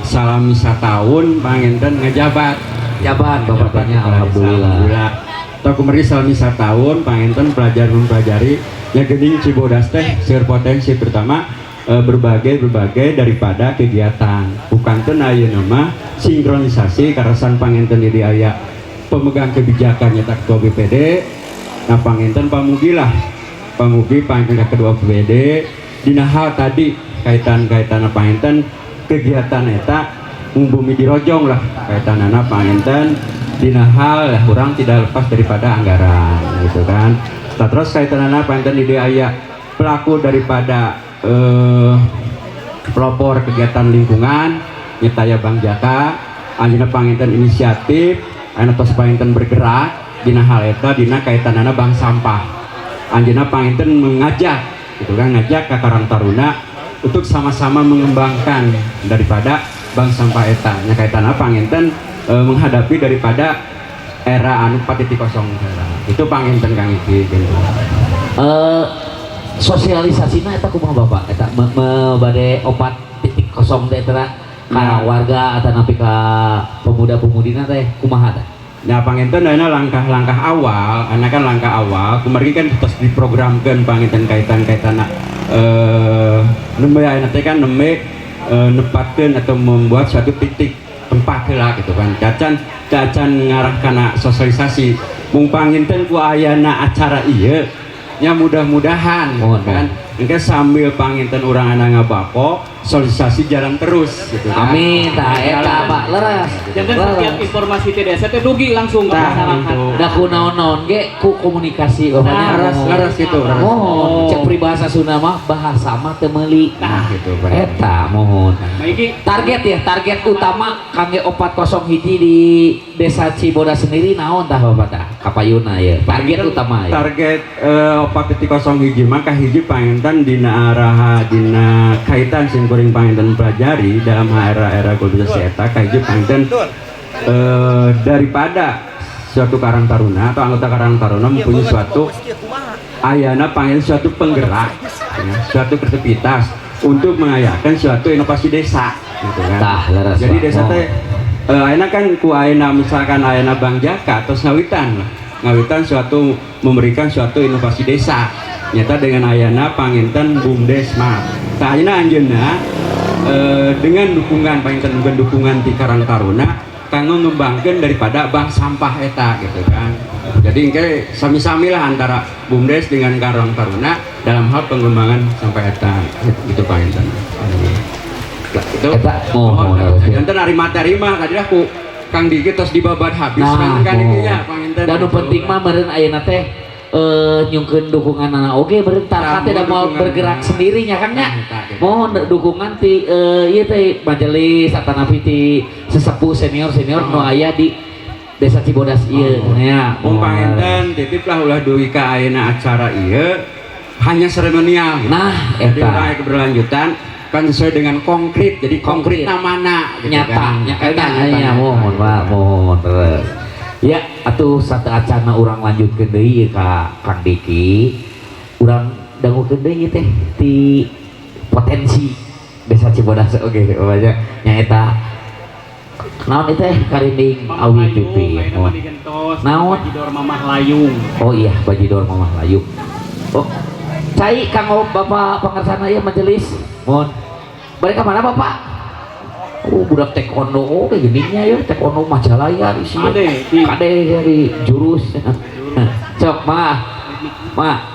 Speaker 6: salami satahun pangenten ngajabat
Speaker 2: bapaknya alhamdulillah.
Speaker 6: Tak kumari salami satahun pangenten pelajari nya geuning Cibodas teh seueur potensi terutama berbagai daripada kegiatan bukan teh ayeuna mah sinkronisasi karasan pangenten di aya pemegang kebijakannya tak ketua BPD nah pangenten pamugi pangenten kedua BPD dina hal tadi kaitan pangenten kegiatan eta bumi dirojong lah kaitan anak pangenten dina hal kurang tidak lepas daripada anggaran gitu kan nah, terus kaitan anak pangenten di aya pelaku daripada pelopor kegiatan lingkungan nyetaya Bang Jaka anjeunna pangenten inisiatif ayeuna tos pangenten bergerak dina hal eta dina kaitanana bank sampah anjeunna pangenten mengajak gitu kan ngajak ka Karang Taruna untuk sama-sama mengembangkan daripada bank sampah eta nya kaitanna pangenten menghadapi daripada era anu 4.0 itu pangenten Kang Iki gitu.
Speaker 2: Sosialisasina eta kumaha Bapak eta bade 4.0 teh eta ka warga atau napi ka pemuda-pemudina teh kumaha teh?
Speaker 6: Nah pangenten dana langkah-langkah awal, anak kan langkah awal, kemarin kan terus diprogramkan pangenten kaitan-kaitan nembe ayeuna teh kan nembe nepatkeun atau membuat suatu titik tempat heula gitu kan. Cacan ngarah kana sosialisasi. Mung pangenten ku ayeuna acara ieu nya mudah-mudahan kan engke sambil pangenten urang ana ngabako sosialisasi jalan terus gitu kan.
Speaker 2: Amin tah eta Pak leres.
Speaker 1: Jangan setiap informasi teh desa teh dugi langsung ke masyarakat.
Speaker 2: Da ku naon-naon ge ku komunikasi bapaknya
Speaker 6: leres gitu.
Speaker 2: Mohon cek peribahasa Sunda mah bahasa mah teu meuli.
Speaker 6: Nah gitu
Speaker 2: Eta mohon. Target utama kangge 40 hiji di desa Cibodas sendiri naon tah Bapak tah? Kapayuna ya. Target utama ya.
Speaker 6: Target 4.0 hiji mah kahiji pangenten dina araha dina kaitan simkuring pangenten pelajari dalam era globalisasi eta kahiji pangenten daripada suatu Karang Taruna atau anggota Karang Taruna mempunyai suatu ayana pangenten suatu penggerak ya, suatu kreativitas untuk mengayakan suatu inovasi desa gitu kan. Jadi desa teh ayana kan ku ayana misalkan ayana Bang Jaka atau ngawitan suatu memberikan suatu inovasi desa nyata dengan ayana pangenten BUMDes mah tah ayeuna anjeunna dengan dukungan di Karang Taruna kanggo ngembangkeun daripada bank sampah eta gitu kan. Jadi engke sami-sami lah antara BUMDes dengan Karang Taruna dalam hal pengembangan sampah eta gitu pangenten. Itu enten ari materi mah tadi aku Kang Diki tos dibabat habis kan ikinya pangenten.
Speaker 2: Dan nu penting mah meureun ayeuna teh nyungkeun dukungan anak oge bentar teh da mau bergerak sendirinya Kang nya. Mohon dukungan ti ieu teh majelis atanapi ti sesepuh senior nu aya di Desa Cibodas ieu nya.
Speaker 6: Mun pangenten titip lah ulah duwi ka ayeuna acara ieu hanya seremonial.
Speaker 2: Nah,
Speaker 6: eta keberlanjutan kan sesuai dengan konkret. Jadi konkret namana gitu
Speaker 2: nyata.
Speaker 6: Kan.
Speaker 2: Nyata. Mohon Pak, mohon terus. Ya, atuh satu acana urang lanjutkeun deui ka Kang Diki. Urang dangukeun deui teh ti potensi Desa Cibodas oke banyak nyaeta naon itu karinding awi pipi naon
Speaker 1: Bajidor Mamah Layung.
Speaker 2: oh iya bajidor mamah layung oh cai kanggo bapak pengarsana ya majelis mohon balik ke mana bapak oh budak taekwondo oh kayak gininya ya taekwondo Majalaya di sini
Speaker 1: Kade
Speaker 2: dari jurus cok mah